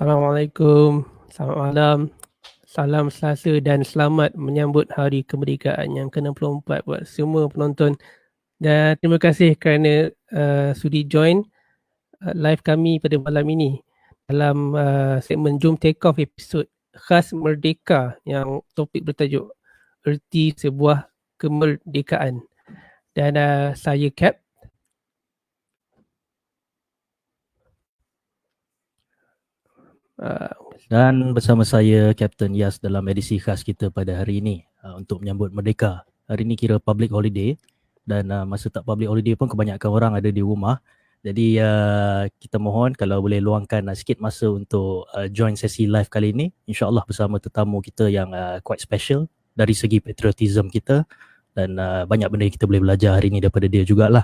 Assalamualaikum, selamat malam, salam Selasa dan selamat menyambut Hari Kemerdekaan yang ke-64 buat semua penonton dan terima kasih kerana sudi join live kami pada malam ini dalam segmen Jom Take Off episod khas Merdeka yang topik bertajuk Erti Sebuah Kemerdekaan. Dan saya Cap. Dan bersama saya Captain Yas dalam edisi khas kita pada hari ini untuk menyambut Merdeka. Hari ini kira public holiday dan masa tak public holiday pun kebanyakan orang ada di rumah. Jadi kita mohon kalau boleh luangkan sikit masa untuk join sesi live kali ini. InsyaAllah bersama tetamu kita yang quite special dari segi patriotism kita dan banyak benda yang kita boleh belajar hari ini daripada dia jugalah.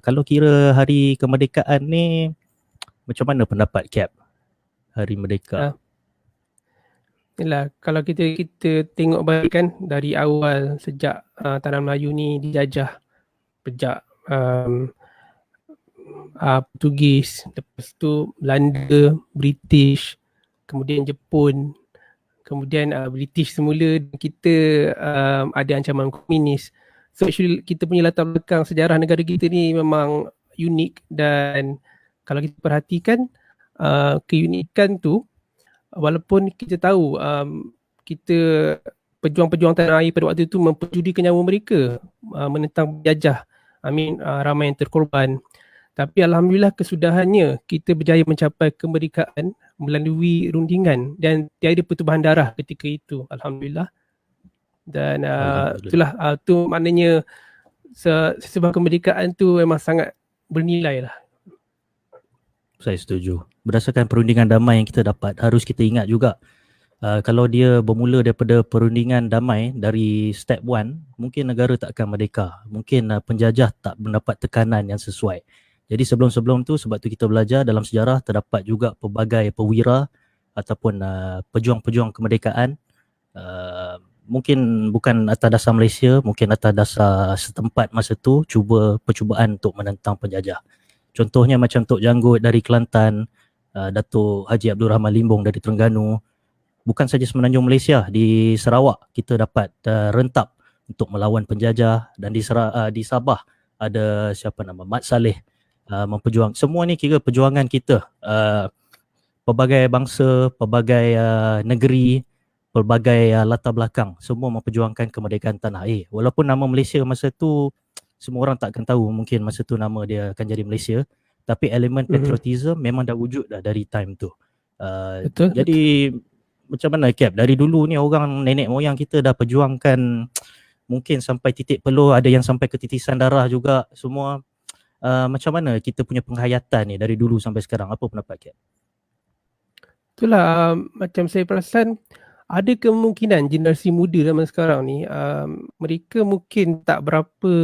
Kalau kira hari kemerdekaan ni, macam mana pendapat Cap? Hari Merdeka. Yalah, kalau kita tengok balik kan dari awal sejak tanah Melayu ni dijajah sejak Portugis, lepas tu Belanda, British, kemudian Jepun, kemudian British semula, kita ada ancaman komunis. So actually kita punya latar belakang sejarah negara kita ni memang unik dan kalau kita perhatikan keunikan tu, walaupun kita tahu kita pejuang-pejuang tanah air pada waktu itu memperjudikan nyawa mereka menentang penjajah. Ramai yang terkorban. Tapi alhamdulillah kesudahannya kita berjaya mencapai kemerdekaan melalui rundingan dan tiada pertumpahan darah ketika itu. Alhamdulillah. Dan itulah tu maknanya sebuah kemerdekaan tu memang sangat bernilai lah. Saya setuju. Berdasarkan perundingan damai yang kita dapat, harus kita ingat juga kalau dia bermula daripada perundingan damai dari step 1, mungkin negara tak akan merdeka. Mungkin penjajah tak mendapat tekanan yang sesuai. Jadi sebelum-sebelum tu, sebab tu kita belajar dalam sejarah terdapat juga pelbagai perwira ataupun pejuang-pejuang kemerdekaan. Mungkin bukan atas dasar Malaysia, mungkin atas dasar setempat masa tu percubaan untuk menentang penjajah. Contohnya macam Tok Janggut dari Kelantan, Datuk Haji Abdul Rahman Limbong dari Terengganu. Bukan saja Semenanjung Malaysia, di Sarawak kita dapat rentap untuk melawan penjajah, dan di Sabah ada Mat Saleh memperjuang. Semua ni kira perjuangan kita, pelbagai bangsa, pelbagai negeri, pelbagai latar belakang, semua memperjuangkan kemerdekaan tanah air. Walaupun nama Malaysia masa tu semua orang tak akan tahu, mungkin masa tu nama dia akan jadi Malaysia, tapi elemen patriotism memang dah wujud dah dari time tu. Betul. Jadi macam mana Cap, dari dulu ni orang nenek moyang kita dah perjuangkan, mungkin sampai titik peluh, ada yang sampai ketitisan darah juga semua. Macam mana kita punya penghayatan ni dari dulu sampai sekarang? Apa pendapat Cap? Itulah macam saya perasan ada kemungkinan generasi muda zaman sekarang ni mereka mungkin tak berapa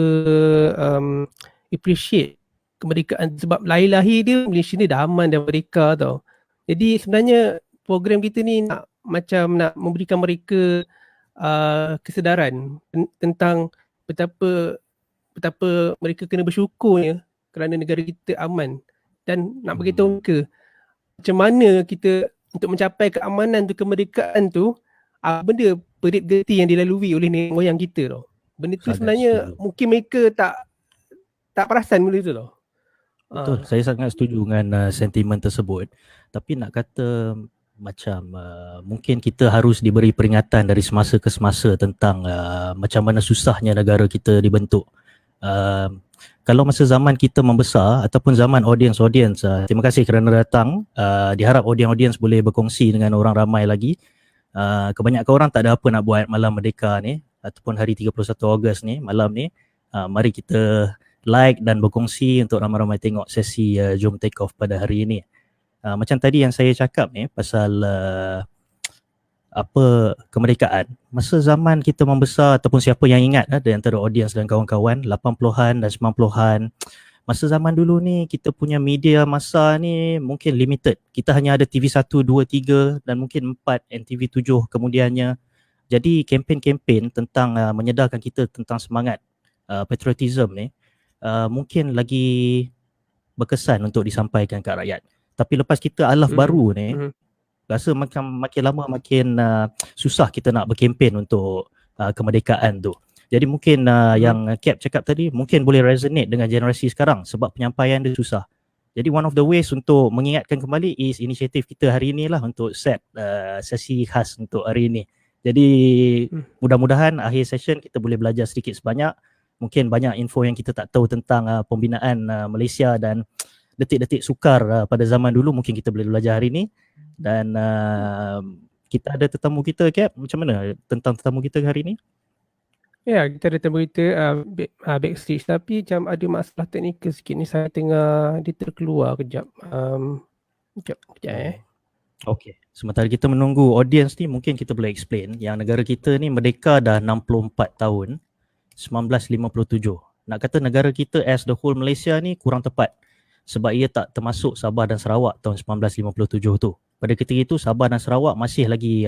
appreciate kemerdekaan sebab lahir-lahir dia Malaysia ni dah aman dan merdeka tau. Jadi sebenarnya program kita ni nak memberikan mereka kesedaran tentang betapa mereka kena bersyukurnya kerana negara kita aman, dan nak beritahu mereka macam mana kita untuk mencapai keamanan tu, kemerdekaan tu, benda perit geti yang dilalui oleh nenek moyang kita tau. Benda tu sebenarnya mungkin mereka tak perasan benda tu tau. Betul, saya sangat setuju dengan sentimen tersebut. Tapi nak kata macam mungkin kita harus diberi peringatan dari semasa ke semasa tentang macam mana susahnya negara kita dibentuk. Kalau masa zaman kita membesar ataupun zaman audience, terima kasih kerana datang. Diharap audience boleh berkongsi dengan orang ramai lagi. Kebanyakan orang tak ada apa nak buat malam Merdeka ni ataupun hari 31 Ogos ni, malam ni. Mari kita like dan berkongsi untuk ramai-ramai tengok sesi Jom Take Off pada hari ini. Macam tadi yang saya cakap ni pasal kemerdekaan, masa zaman kita membesar ataupun siapa yang ingat dari antara audience dan kawan-kawan 80-an dan 90-an, masa zaman dulu ni kita punya media masa ni mungkin limited. Kita hanya ada TV 1, 2, 3 dan mungkin 4, NTV 7 kemudiannya. Jadi kempen-kempen tentang menyedarkan kita tentang semangat patriotism ni mungkin lagi berkesan untuk disampaikan ke rakyat. Tapi lepas kita alaf baru ni, Mhm. rasa makin lama makin susah kita nak berkempen untuk kemerdekaan tu. Jadi mungkin yang Cap cakap tadi mungkin boleh resonate dengan generasi sekarang sebab penyampaian dia susah. Jadi one of the ways untuk mengingatkan kembali is inisiatif kita hari ni lah untuk set sesi khas untuk hari ni. Jadi mudah-mudahan akhir session kita boleh belajar sedikit sebanyak. Mungkin banyak info yang kita tak tahu tentang pembinaan Malaysia dan detik-detik sukar pada zaman dulu mungkin kita boleh belajar hari ni. Dan kita ada tetamu kita, Cap. Macam mana tentang tetamu kita hari ni? Ya, kita ada tetamu kita backstage tapi macam ada masalah teknikal sikit ni. Saya tengah, dia terkeluar kejap. Kejap. Okay. Sementara kita menunggu audience ni, mungkin kita boleh explain yang negara kita ni merdeka dah 64 tahun, 1957. Nak kata negara kita as the whole Malaysia ni kurang tepat sebab ia tak termasuk Sabah dan Sarawak tahun 1957 tu. Pada ketika itu Sabah dan Sarawak masih lagi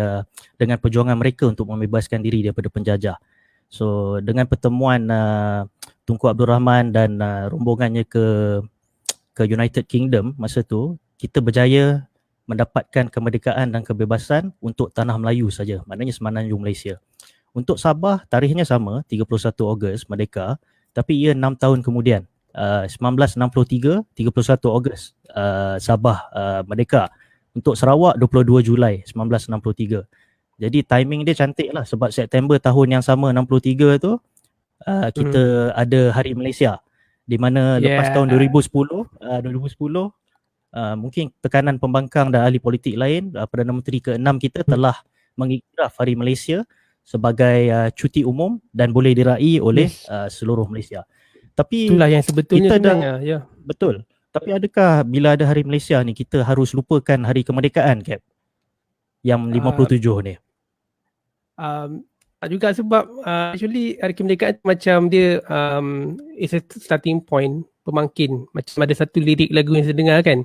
dengan perjuangan mereka untuk membebaskan diri daripada penjajah. So dengan pertemuan Tunku Abdul Rahman dan rombongannya ke United Kingdom masa tu, kita berjaya mendapatkan kemerdekaan dan kebebasan untuk tanah Melayu saja, maknanya Semenanjung Malaysia. Untuk Sabah tarikhnya sama, 31 Ogos merdeka, tapi ia 6 tahun kemudian, 1963 31 Ogos Sabah merdeka. Untuk Sarawak 22 Julai 1963. Jadi timing dia cantik lah sebab September tahun yang sama 63 tu kita ada Hari Malaysia di mana lepas tahun 2010 mungkin tekanan pembangkang dan ahli politik lain, Perdana Menteri ke-6 kita telah mengiktiraf Hari Malaysia sebagai cuti umum dan boleh diraih oleh seluruh Malaysia. Tapi itulah yang sebetulnya kita sebenarnya. Ya. Betul. Tapi adakah bila ada Hari Malaysia ni kita harus lupakan Hari Kemerdekaan, Cap? Yang 57 ni. Tak juga sebab actually Hari Kemerdekaan macam dia is a starting point, pemangkin. Macam ada satu lirik lagu yang saya dengar kan,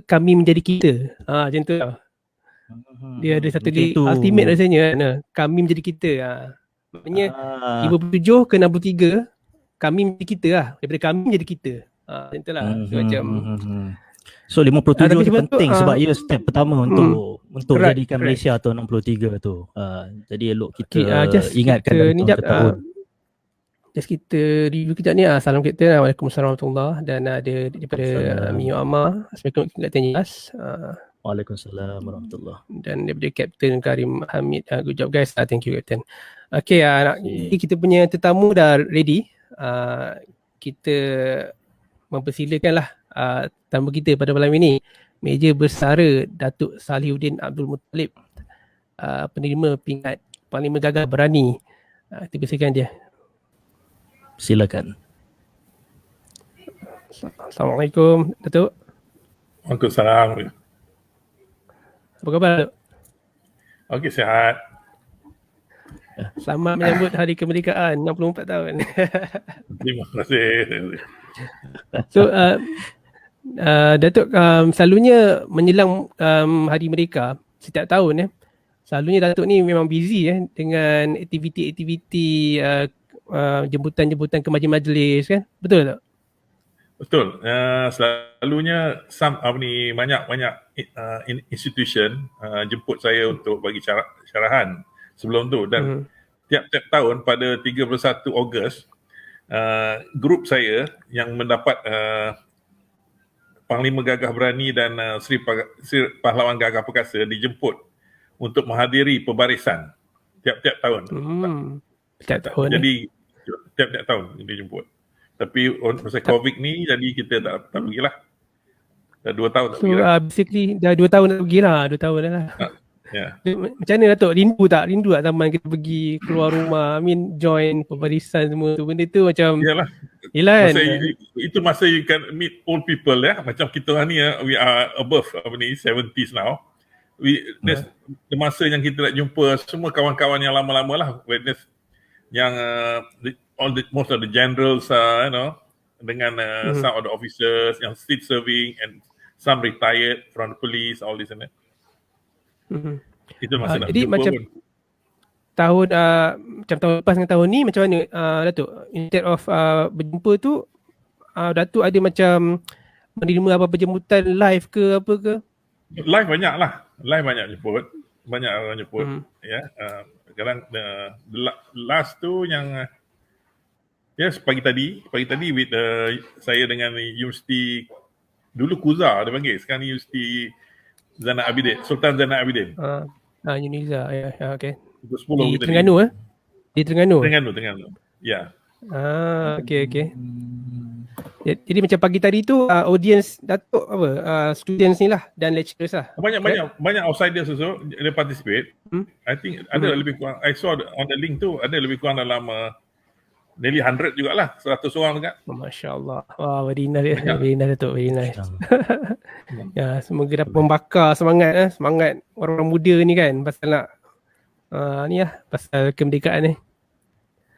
kami menjadi kita. Macam tu lah. Dia ada satu lirik ultimate rasanya kan, kami menjadi kita. Maknanya 57 ke 63 kami menjadi kita lah, daripada kami menjadi kita. Macam tu lah. So 57 ni penting sebab ia step pertama untuk jadikan Malaysia tahun 63 tu. Jadi elok kita ingatkan dari tahun ke tahun. Just kita review kejap ni. Salam kita. Waalaikumsalam warahmatullahi, dan ada daripada Mio Ammar. Assalamualaikum warahmatullahi wabarakatuh. Waalaikumsalam warahmatullahi. Dan daripada Captain Karim Hamid. Good job guys. Thank you Captain. Okay, kita punya tetamu dah ready. Kita mempersilakanlah tetamu kita pada malam ini, Meja Bersara Datuk Salihuddin Abdul Muttalib, penerima pingat Panglima Gagah Berani. Kita persilakan dia. Silakan. Assalamualaikum Datuk. Waalaikumsalam. Apa khabar Datuk? Okey, sihat. Selamat menyambut Hari Kemerdekaan 64 tahun. Terima kasih. So Datuk selalunya menjelang Hari Merdeka setiap tahun selalunya Datuk ni memang busy dengan aktiviti-aktiviti jemputan-jemputan ke majlis-majlis kan? Betul tak? Betul. Selalunya banyak institution jemput saya untuk bagi syarahan sebelum tu, dan tiap-tiap tahun pada 31 Ogos grup saya yang mendapat Panglima Gagah Berani dan Sri Pahlawan Gagah Perkasa dijemput untuk menghadiri pembarisan tiap-tiap tahun. Tiap tahun. Jadi tiap-tiap tahun dijemput. Tapi pasal COVID ni jadi kita tak pergilah. Dah 2 tahun tak pergi lah. Basically dah 2 tahun tak pergi lah. 2 tahun dah lah. Macam mana Datuk? Rindu tak zaman kita pergi keluar rumah, join pembarisan semua tu? Benda tu macam Yalah kan? Itu masa you can meet old people macam kita ni we are above 70s now. Masa yang kita nak jumpa semua kawan-kawan yang lama-lama lah, yang most of the generals dengan some of the officers yang still serving and some retired from the police, all this and that. Itu masa nak jadi jumpa macam pun. Macam tahun lepas dengan tahun ni macam mana Datuk? Instead of berjumpa tu Datuk ada macam menerima apa-apa jemputan live ke apa ke? Live banyak lah. Live banyak jemput. Banyak orang jemput. Ya. Sekarang the last tu yang yes, pagi tadi with saya dengan Universiti dulu Kuza dia panggil, sekarang Universiti Zainal Abidin, Sultan Zainal Abidin. Uniza, ya, okey. Pukul 10 Di kita Terengganu Di Terengganu. Terengganu. Ya. Okey. Jadi macam pagi tadi tu audience Datuk apa? Students ni lah dan lecturers lah. Banyak outsiders also dia participate. I think ada lebih kurang, I saw on the link tu ada lebih kurang dalam nearly 100 jugalah, 100 orang dekat. Masya-Allah. Wah, very nice Datuk, very nice. Ya, semoga dapat membakar semangat orang-orang muda ni kan pasal nak ni lah, pasal kemerdekaan ni.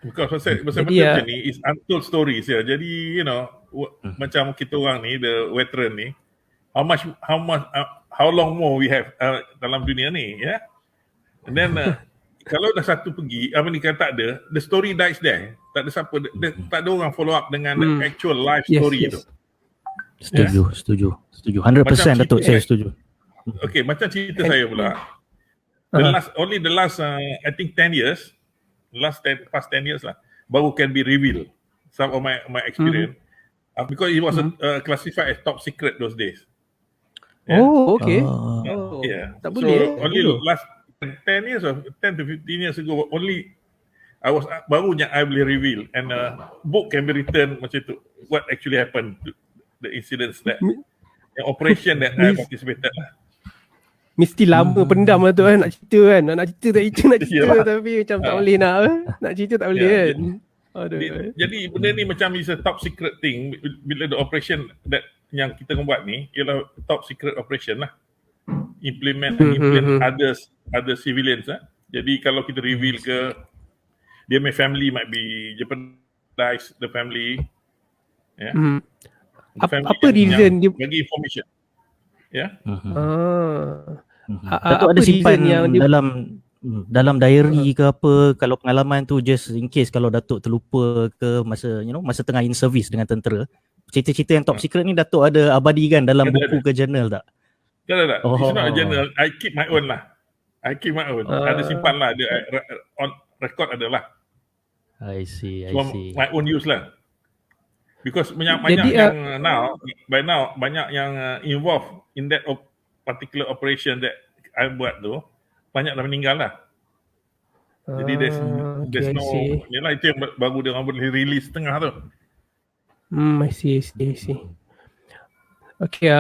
Because pasal benda ni is untold stories ya. Jadi macam kita orang ni, the veteran ni, how long more we have dalam dunia ni ya. And then kalau dah satu pergi, apa ni kan tak ada, the story dies there. Tak ada siapa, tak ada orang follow up dengan the actual life story tu. Setuju. 100% Datuk, saya setuju. Okay, macam cerita saya pula. The last I think 10 years, past 10 years lah, baru can be revealed some of my experience. Because it was classified as top secret those days. Yeah. Oh, okay. Yeah. Tak boleh. So only last 10 years or 10 to 15 years ago, only barunya I boleh reveal, and book can be written macam tu, what actually happened, the incidents that, the operation that I participated lah. Mesti lama pendam lah tu kan, nak cerita kan, nak cerita tapi macam tak boleh nak cerita tak boleh kan. Jadi benda ni macam is a top secret thing. Bila the operation that yang kita buat ni ialah top secret operation lah, implement other civilians lah. Jadi kalau kita reveal ke, dia my family might be jeopardize, the family. Apa reason dia bagi information? Ya. Datuk ada simpan yang dalam diary ke apa, kalau pengalaman tu just in case kalau Datuk terlupa ke masa tengah in service dengan tentera, cerita-cerita yang top secret ni Datuk ada abadikan dalam buku ke journal tak? Tak. It's not a journal. I keep my own lah. Ada simpan lah, ada on record ada lah. I see. My own use lah. Because banyak yang banyak yang involved in that particular operation that I buat tu, banyak dah meninggal lah. Jadi there's no, yalah itu yang baru dia orang boleh release tengah tu. I see. Okay,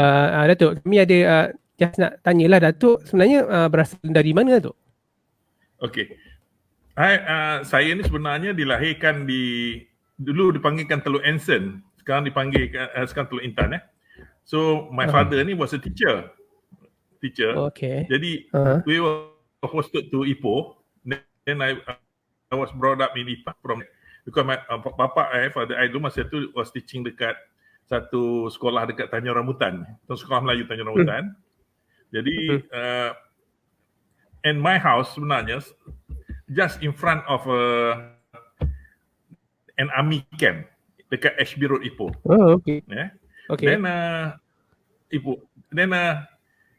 Datuk, kami ada just nak tanyalah Datuk, sebenarnya berasal dari mana Datuk? Okay. Saya ni sebenarnya dilahirkan dulu dipanggilkan Teluk Anson, sekarang Teluk Intan . So my father ni was a teacher. Okay. Jadi we were hosted to Ipoh. Then I was brought up in Ipoh because my father I dulu masa tu was teaching dekat satu sekolah dekat Tanjung Rambutan, sekolah Melayu Tanjung Rambutan. Jadi and my house sebenarnya just in front of an army camp dekat HB Road Ipoh. Oh, okay. Okay. Then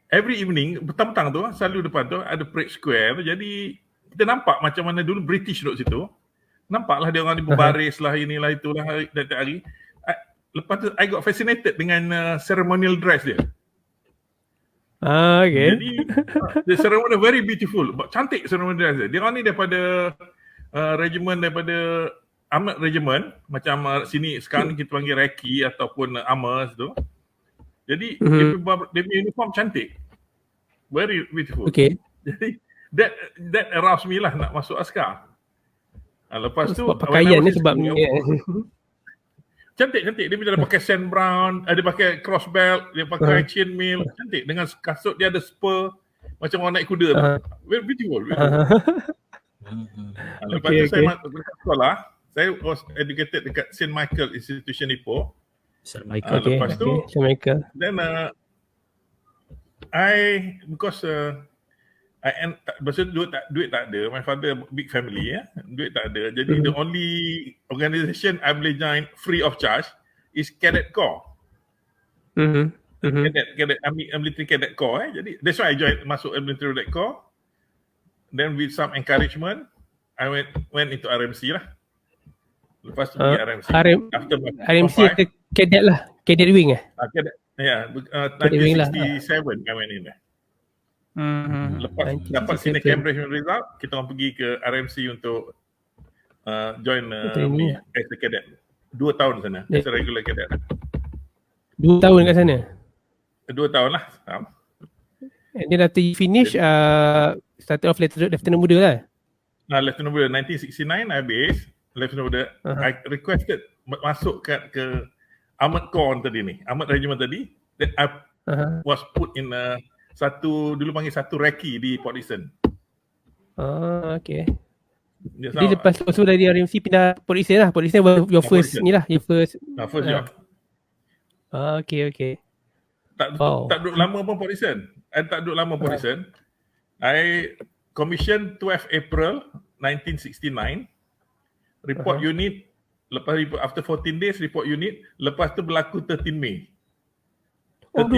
every evening petang-petang tu selalu depan tu ada parade square tu, jadi kita nampak macam mana dulu British duduk situ. Nampaklah dia orang ni berbaris lah, inilah itulah setiap hari. Lepas tu I got fascinated dengan ceremonial dress dia. Okay. Jadi the ceremony very beautiful, cantik ceremonial dress dia. Dia orang ni daripada regiment, daripada Armored Regiment, macam sini sekarang ni kita panggil Reki ataupun Armors tu. Jadi dia punya uniform cantik, very beautiful. Okay. Jadi that aroused me lah nak masuk askar. Lepas tu sebab pakaian ni sebab ni cantik. Dia bila pakai Sam Brown, ada pakai cross belt, dia pakai chain mail, cantik, dengan kasut dia ada spur macam orang naik kuda tu. Very beautiful. Lepas tu saya masuk sekolah, saya was educated dekat St. Michael Institution Ipoh. St. Michael. Lepas tu St. Michael. Then Pasal duit tak ada. My father big family duit tak ada. Jadi the only organisation I boleh join free of charge is Cadet Corps. Cadet military cadet corps Jadi that's why I masuk military cadet corps. Then with some encouragement I went into RMC lah. Lepas tu pergi RMC. After RMC ada cadet lah, cadet wing cadet, 1967 I went in there. Lepas dapat sini Cambridge result, kita orang pergi ke RMC untuk join as a cadet. 2 tahun sana as a regular cadet. 2 tahun kat sana? 2 tahun lah. And then after you finish, started off lieutenant muda lah? Lieutenant muda 1969 habis. Lieutenant muda, I requested masuk ke Armored Corps tadi ni, Armored Regiment tadi. Then I was put in dulu panggil satu recce di Port Dickson. Okay. Jadi lepas tu dari RMC pindah Port Dickson lah. Port Dickson your first ni lah, your first job. Okay. Tak duduk lama pun Port Dickson. I commission 12 April 1969. Report unit, lepas after 14 days report unit, lepas tu berlaku 13 Mei. 13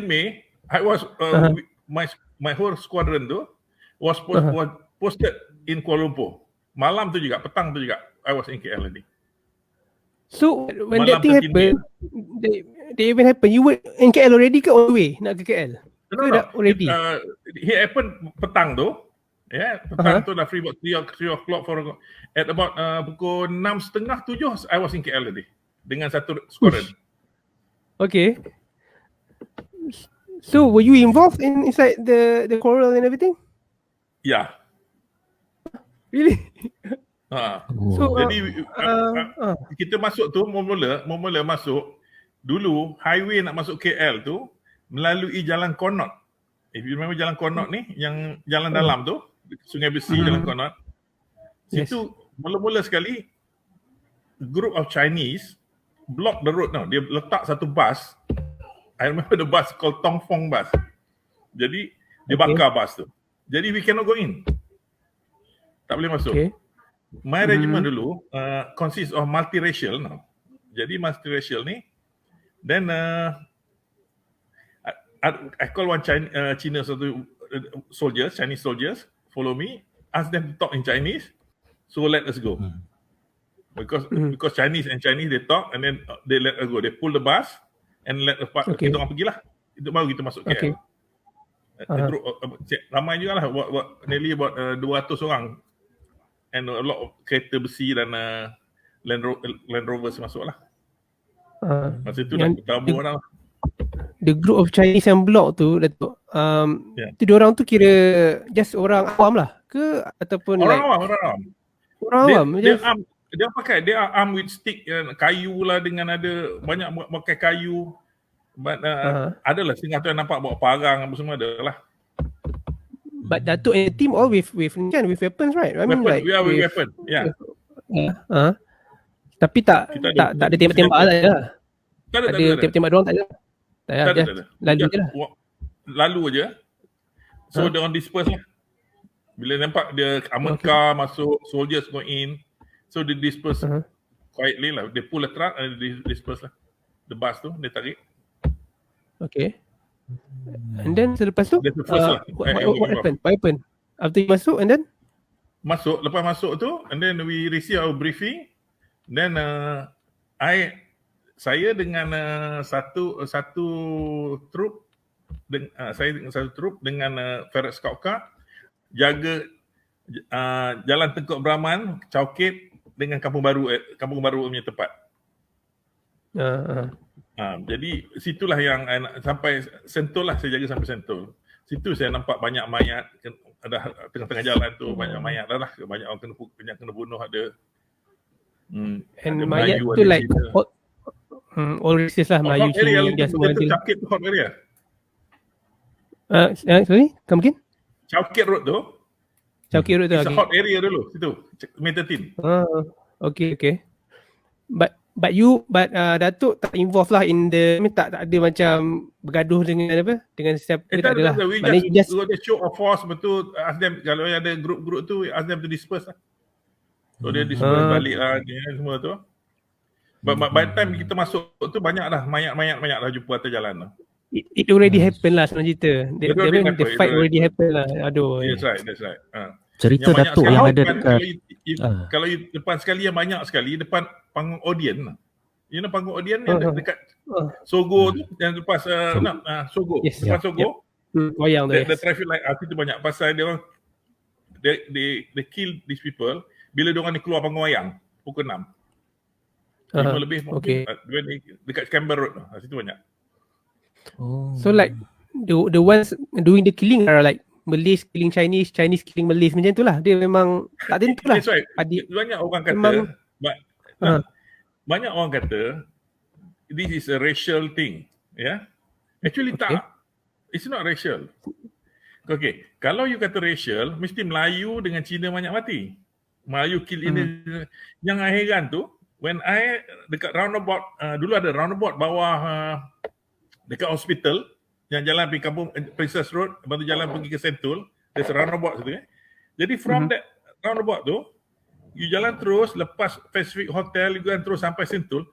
Mei, I was my whole squadron tu was posted in Kuala Lumpur. Malam tu juga, petang tu juga, I was in KL already. So when that thing happened, the event happened, you were in KL already ke on the way nak ke KL? No. Already. It happened petang tu. Petang tu dah free about 3 o'clock, 4 o'clock. At about pukul 6:30, 7 I was in KL already dengan satu squadron. Okay. So were you involved inside the choral and everything? Yeah. Really? So jadi kita masuk tu mula masuk dulu highway nak masuk KL tu melalui Jalan Connaught. If you remember Jalan Connaught ni yang jalan dalam tu, Sungai Besi Jalan Connaught. Situ mula-mula sekali group of Chinese block the road now. Dia letak satu bus. I remember the bus called Tong Fong bus. Jadi dia bakar bus tu. Jadi we cannot go in. Tak boleh masuk. My regiment dulu consists of multiracial now. Jadi multiracial ni, then I call one Chinese Chinese soldiers, follow me, ask them to talk in Chinese, so let us go. Because Chinese they talk and then they let us go. They pull the bus and let us kita orang pergilah. Itu baru kita masuk KL. Ramai juga lah, nearly about 200 orang. And a lot of kereta besi dan Land Rover masuk lah. Masa tu dah bertabur orang lah. The group of Chinese yang block tu, Datuk, tu diorang tu kira just orang awam lah ke ataupun orang awam. Dia pakai, they are armed with stick, kayu lah, dengan ada banyak pakai kayu. But adalah sehingga tu yang nampak bawa parang apa semua ada lah. But Datuk and the team all with weapons, right? I mean, like we are with weapon. Yeah. Tapi tak ada tembak-tembak lah. Tak ada tembak-tembak doang tak ada. Tak ada. Lalu je lah. Lalu je. So dia orang disperse lah. Bila nampak dia armored car masuk, soldiers go in, so they disperse quietly lah. They pull the truck and they disperse lah. The bus tu dia tarik. Okay. And then selepas tu what happened? After you masuk and then? Lepas masuk tu, and then we receive our briefing. Then saya dengan satu troop, dengan Ferret Scout Car jaga Jalan Tengkuk Brahman, Chowkit dengan Kampung Baru punya tempat. Jadi situlah yang sampai Sentul lah, saya jaga sampai Sentul. Situ saya nampak banyak mayat, ada tengah-tengah jalan tu banyak mayat dah lah, banyak orang kena bunuh ada. And mayat tu like all races lah, Melayu, Cina, India semua ada. Chowkit tu hot area. Sorry, come again? Chowkit Road tu. Chowkit Road tu. It's a hot area dulu situ, Mei 13. Okay. But Datuk tak involved lah in tak ada macam bergaduh dengan apa? Dengan siapa tak ada lah. We just show of force betul, ask them, kalau ada group tu, ask them to disperse lah. So dia disperse balik lah semua tu. By the time kita masuk tu banyak dah mayat dah jumpa atas jalan tu. It already happen lah sebenarnya cerita. The fight already happen lah. Aduh. That's right. Cerita Yang Datuk banyak yang sekali ada depan, dekat kalau you depan sekali yang banyak sekali depan panggung Odeon. You know panggung Odeon yang dekat Sogo tu yang lepas Sogo. Yes. Lepas Sogo. Wayang tu. The traffic light itu banyak pasal dia orang they kill these people bila dia orang ni keluar panggung wayang pukul 6. 5 lebih mungkin dekat Canberra Road tu. Situ banyak. So like the ones doing the killing are like Malays killing Chinese, Chinese killing Malays macam tu lah. Dia memang tak tentu lah. That's right. Banyak orang kata banyak orang kata this is a racial thing. Yeah. Actually tak. It's not racial. Okay. Kalau you kata racial, mesti Melayu dengan Cina banyak mati. Melayu kill ini. Yang I heran tu, when I dekat roundabout, dulu ada roundabout bawah dekat hospital, yang jalan pergi kampung Princess Road, lepas tu jalan pergi ke Sentul, there's a roundabout situ. Jadi from that roundabout tu, you jalan terus, lepas Pacific Hotel, you jalan terus sampai Sentul,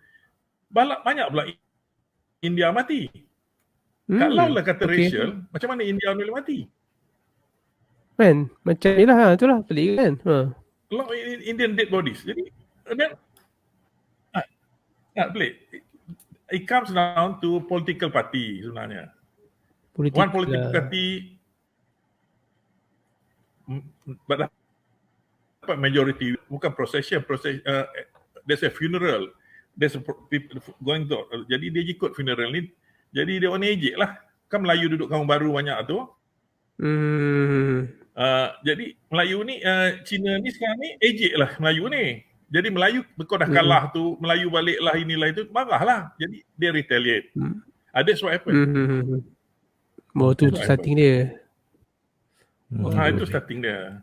banyak pula India mati. Kalau lah kata racial, macam mana India boleh mati? Kan, macam ni lah, itulah pelik kan. A lot of Indian dead bodies. Jadi, pelik. It comes down to political party sebenarnya. One political party dapat majority, bukan procession, there's a funeral, there's a people going to, jadi dia ikut funeral ni, jadi dia orang ejek lah. Kan Melayu duduk kampung baru banyak tu. Jadi Melayu ni, Cina ni sekarang ni ejek lah Melayu ni. Jadi Melayu, kau dah kalah tu, Melayu balik lah inilah itu, marah lah. Jadi dia retaliate. That's what happened. Tu starting dia. Itu starting dia.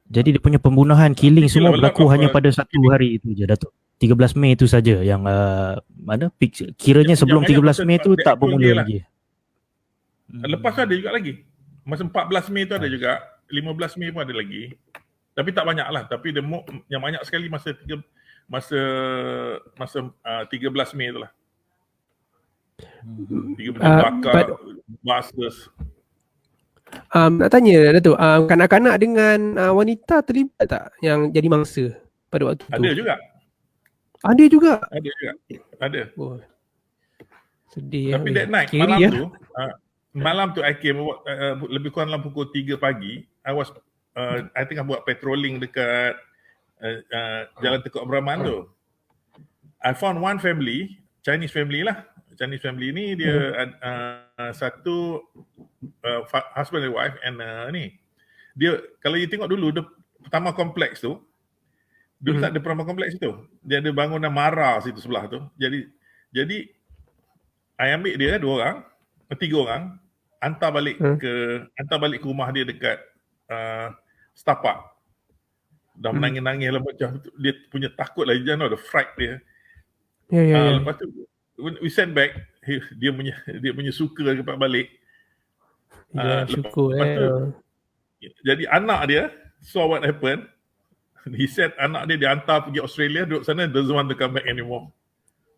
Jadi dia punya pembunuhan, killing semua berlaku hanya pada satu hari itu je, Datuk. 13 Mei itu saja yang kiranya sebelum 13 Mei tu tak bermula lagi. Lepas tu ada juga lagi. Masa 14 Mei tu ada juga, 15 Mei pun ada lagi. Tapi tak banyak lah. Tapi yang banyak sekali masa 13 Mei tu lah. 13 bakar, buses. Nak tanya Datuk, kanak-kanak dengan wanita terlibat tak yang jadi mangsa pada waktu tu? Ada juga. Ada. Oh. Sedih. Tapi that night, malam tu I came lebih kurang dalam pukul 3 pagi. I tengah buat patrolling dekat Jalan Tekuk Abdul Rahman tu. I found one family, Chinese family lah. Chinese family ni dia satu husband and wife and ni. Dia kalau you tengok dulu pertama kompleks tu, dulu tak ada pertama kompleks tu. Dia ada bangunan Mara situ sebelah tu. Jadi I ambil dia 3 orang hantar balik ke rumah dia dekat Setapak. Dah menangis-nangis lah macam dia punya takut lah, the fright dia. Lepas tu we send back, dia punya suka dapat balik. Syukur. Jadi anak dia saw what happened. He said anak dia dihantar pergi Australia, duduk sana, doesn't want to come back anymore.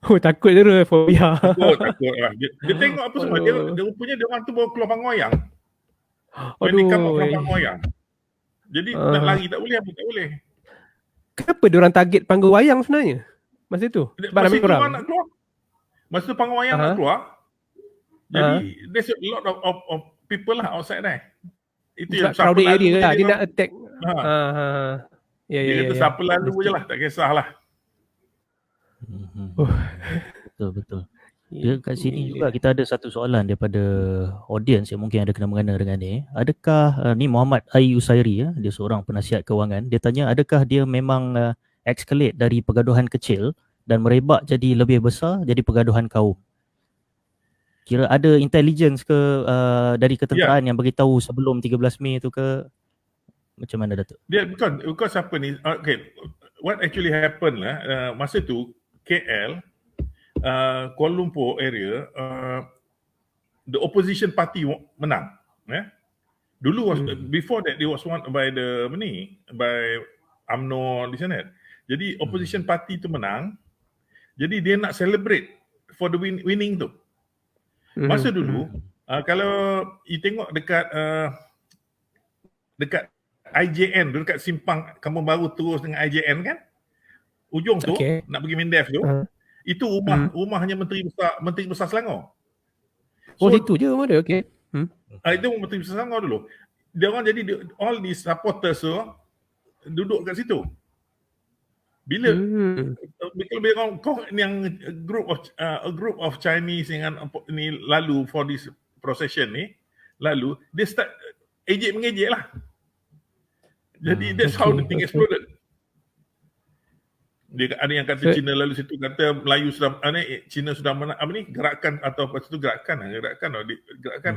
Oh, takut je tu, fobia. Takut lah. Dia tengok apa semua. Dia rupanya dia orang tu bawa keluar panggung wayang. When they come out from panggung wayang. Jadi nak lari tak boleh, apa tak boleh. Kenapa dia orang target panggung wayang sebenarnya? Masa tu? Sebab masa ramai orang nak keluar. Masa tu panggung wayang nak keluar. Jadi there's a lot of people lah outside there. Itu yang crowded area lah. Dia nak attack. Dia kata siapa lalu je lah, tak kisahlah. Betul. Dia kat sini juga kita ada satu soalan daripada audience yang mungkin ada kena-mengena dengan ni. Adakah ni Muhammad Ai Usairi, dia seorang penasihat kewangan. Dia tanya adakah dia memang escalate dari pergaduhan kecil dan merebak jadi lebih besar jadi pergaduhan kaum. Kira ada intelligence ke dari ketenteraan yang beritahu sebelum 13 Mei tu ke macam mana Datuk? Dia because apa ni? Okay, what actually happened lah masa tu KL Kuala Lumpur area the opposition party menang. Dulu before that they was won by by UMNO di sana. Jadi opposition party tu menang. Jadi dia nak celebrate for the winning tu. Masa dulu, kalau you tengok dekat IJN tu, dekat simpang Kampung Baru terus dengan IJN kan, ujung tu nak pergi Mindef tu, itu rumahnya Menteri Besar Selangor. So, itu je rumah dia, okey. Itu Menteri Besar Selangor dulu. Dia orang jadi all these supporters tu duduk kat situ. Bila yang a group of Chinese yang ni lalu for this procession ni, lalu dia start mengejek lah. Jadi that's how the thing exploded. Dia ada yang kata Cina lalu situ, kata Melayu sudah Cina sudah menang gerakan atau apa itu gerakan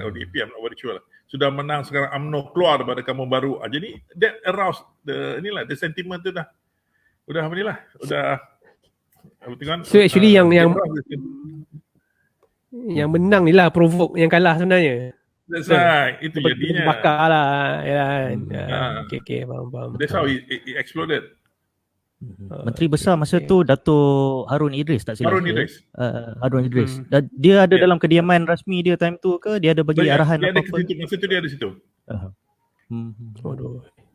ODP, I'm not very sure lah. Sudah menang, sekarang UMNO keluar daripada Kampung Baru. Jadi that aroused the sentiment tu dah so actually yang menang ni lah provoke yang kalah sebenarnya. That's right. Itu jadinya bakar lah ya kan. Okay, faham. That's how it exploded. Menteri Besar masa tu Dato' Harun Idris tak silap. Harun Idris. Dia ada dalam kediaman rasmi dia time tu ke? Dia ada bagi arahan apa-apa? Masa tu dia ada situ.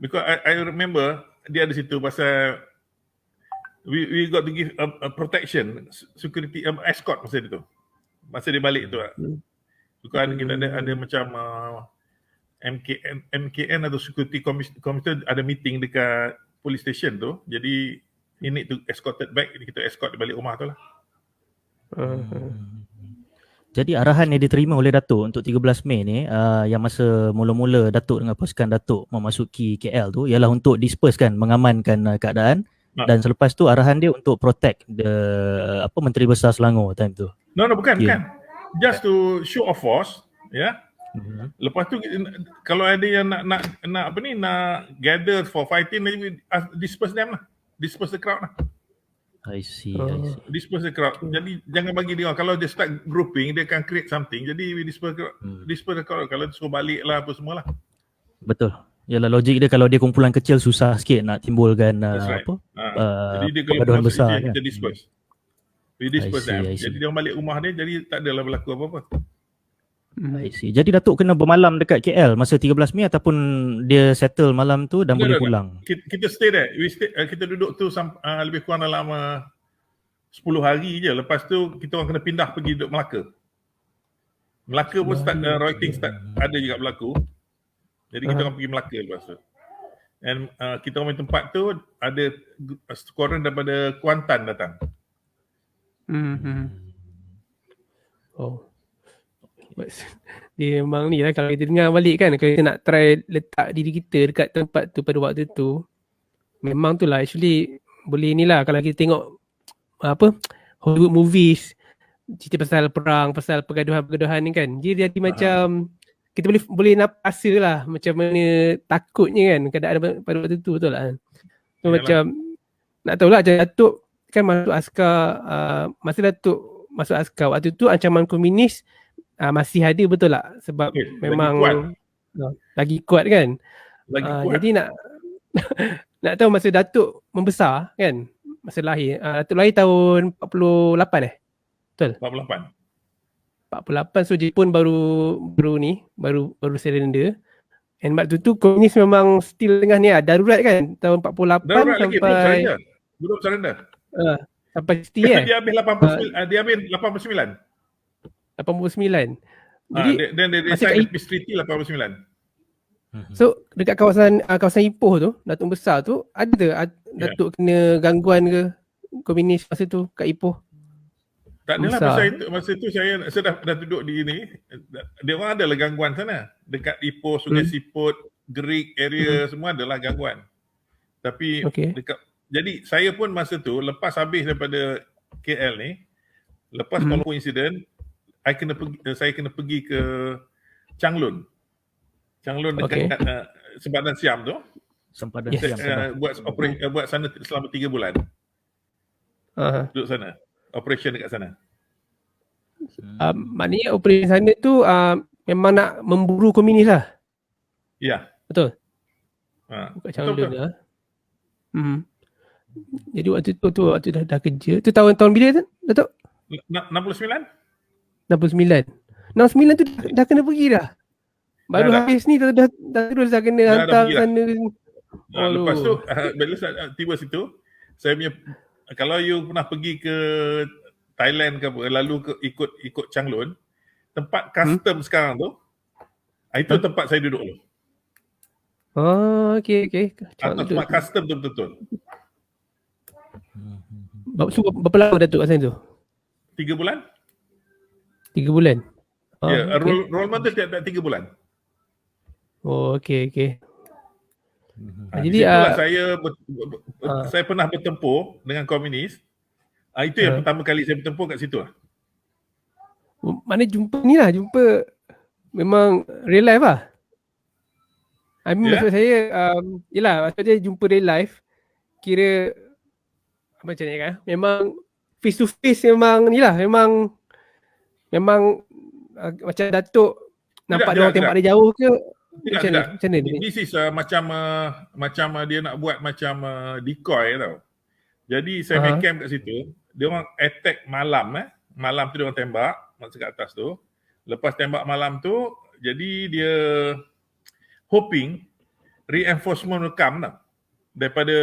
Because I remember dia ada situ pasal we got to give a protection, security, escort masa itu. Masa dia balik tu lah. Bukan kita ada macam MKN atau security commission ada meeting dekat police station tu. Jadi he need to escorted back. Kita escort dia balik rumah tu lah. Jadi arahan yang diterima oleh Datuk untuk 13 Mei ni yang masa mula-mula Datuk dengan pasukan Datuk memasuki KL tu ialah untuk disperse kan, mengamankan keadaan. Dan selepas tu arahan dia untuk protect Menteri Besar Selangor time tu. No, bukan. Just to show of force, ya. Lepas tu kalau ada yang nak gather for fighting, disperse them lah. Disperse the crowd lah. I see. Disperse the crowd. Jadi jangan bagi dia, kalau dia start grouping, dia akan create something. Jadi we disperse the crowd. Kalau suruh balik lah apa semua lah. Betul. Yalah, logik dia kalau dia kumpulan kecil susah sikit nak timbulkan jadi dia kalau pergaduhan besar kan. Kita disperse. We disperse them. Jadi dia balik rumah dia, jadi tak adalah berlaku apa-apa. I see. Jadi Datuk kena bermalam dekat KL masa 13 Mei ataupun dia settle malam tu dan boleh pulang? Kita stay there. Kita duduk tu lebih kurang dalam 10 hari je. Lepas tu kita orang kena pindah pergi duduk Melaka. Melaka pun start writing start ada juga berlaku. Jadi kita orang pergi Melaka lepas tu. Dan kita orang tempat tu ada skuadron daripada Kuantan datang. Dia memang ni lah, kalau kita dengar balik kan, kalau kita nak try letak diri kita dekat tempat tu pada waktu tu, memang tu lah actually boleh ni lah. Kalau kita tengok Hollywood movies, cerita pasal perang, pasal pergaduhan ni kan, dia jadi macam kita boleh rasa lah macam mana takutnya kan keadaan pada waktu tu, betul lah kan. So macam nak tahulah, macam Datuk kan masuk askar, masa Datuk masuk askar waktu tu ancaman komunis masih ada, betul tak? Sebab memang lagi kuat kan. Jadi nak tahu masa Datuk membesar kan, masa lahir, Datuk lahir tahun 48 betul? 48, so Jepun baru surrender. And waktu tu komunis memang still tengah ni darurat kan, tahun 48 darurat sampai belum surrender. Sampai setia Dia habis 89. 89. Jadi then they sign the peace treaty 89. So dekat kawasan Ipoh tu, Datuk besar tu, ada Datuk kena gangguan ke komunis masa tu kat Ipoh? Tak adalah, masa tu saya dah duduk di ni. Dia orang adalah gangguan sana. Dekat Ipoh, Sungai Siput, Gerik area semua adalah gangguan. Tapi jadi saya pun masa tu lepas habis daripada KL ni, lepas Kolombo incident, saya kena pergi ke Changlun. Changlun dekat Sempadan Siam tu. Sempadan Siam. Buat sana selama 3 bulan. Duduk sana. Operation dekat sana. Maknanya operasi sana tu memang nak memburu komunis lah. Ya. Betul? Bukan Changlun lah. Jadi waktu tu dah kerja. Tu tahun bila tu? Datuk? 69? 69. 69 tu dah kena pergi dah. Baru Dah. habis ni dah terus dah kena Dah hantar pergi dah. sana. Lepas tu bila saya tiba situ, saya punya, kalau you pernah pergi ke Thailand ke apa, lalu ikut Changlun, tempat custom sekarang tu, itu tempat saya duduk dulu. Oh, okey. Atau tempat custom tu betul-betul. So, berapa lama Datuk kat sana tu? 3 bulan? 3 bulan? Ya, okey. enrollment tu tiap 3 bulan. Oh, okey. Jadi Jadi saya pernah bertempur dengan komunis. Itu yang pertama kali saya bertempur kat situ lah. mana jumpa memang real life lah. I mean, maksud saya yelah, maksudnya jumpa real life, kira macam ni kan, memang face to face, memang ni lah, memang macam Datuk nampak dia orang tembak dia jauh ke? Tidak. Macam mana? This is macam dia nak buat macam decoy tau. Jadi saya main camp kat situ, dia orang attack malam malam tu dia orang tembak masuk kat atas tu. Lepas tembak malam tu, jadi dia hoping reinforcement will come tau. Daripada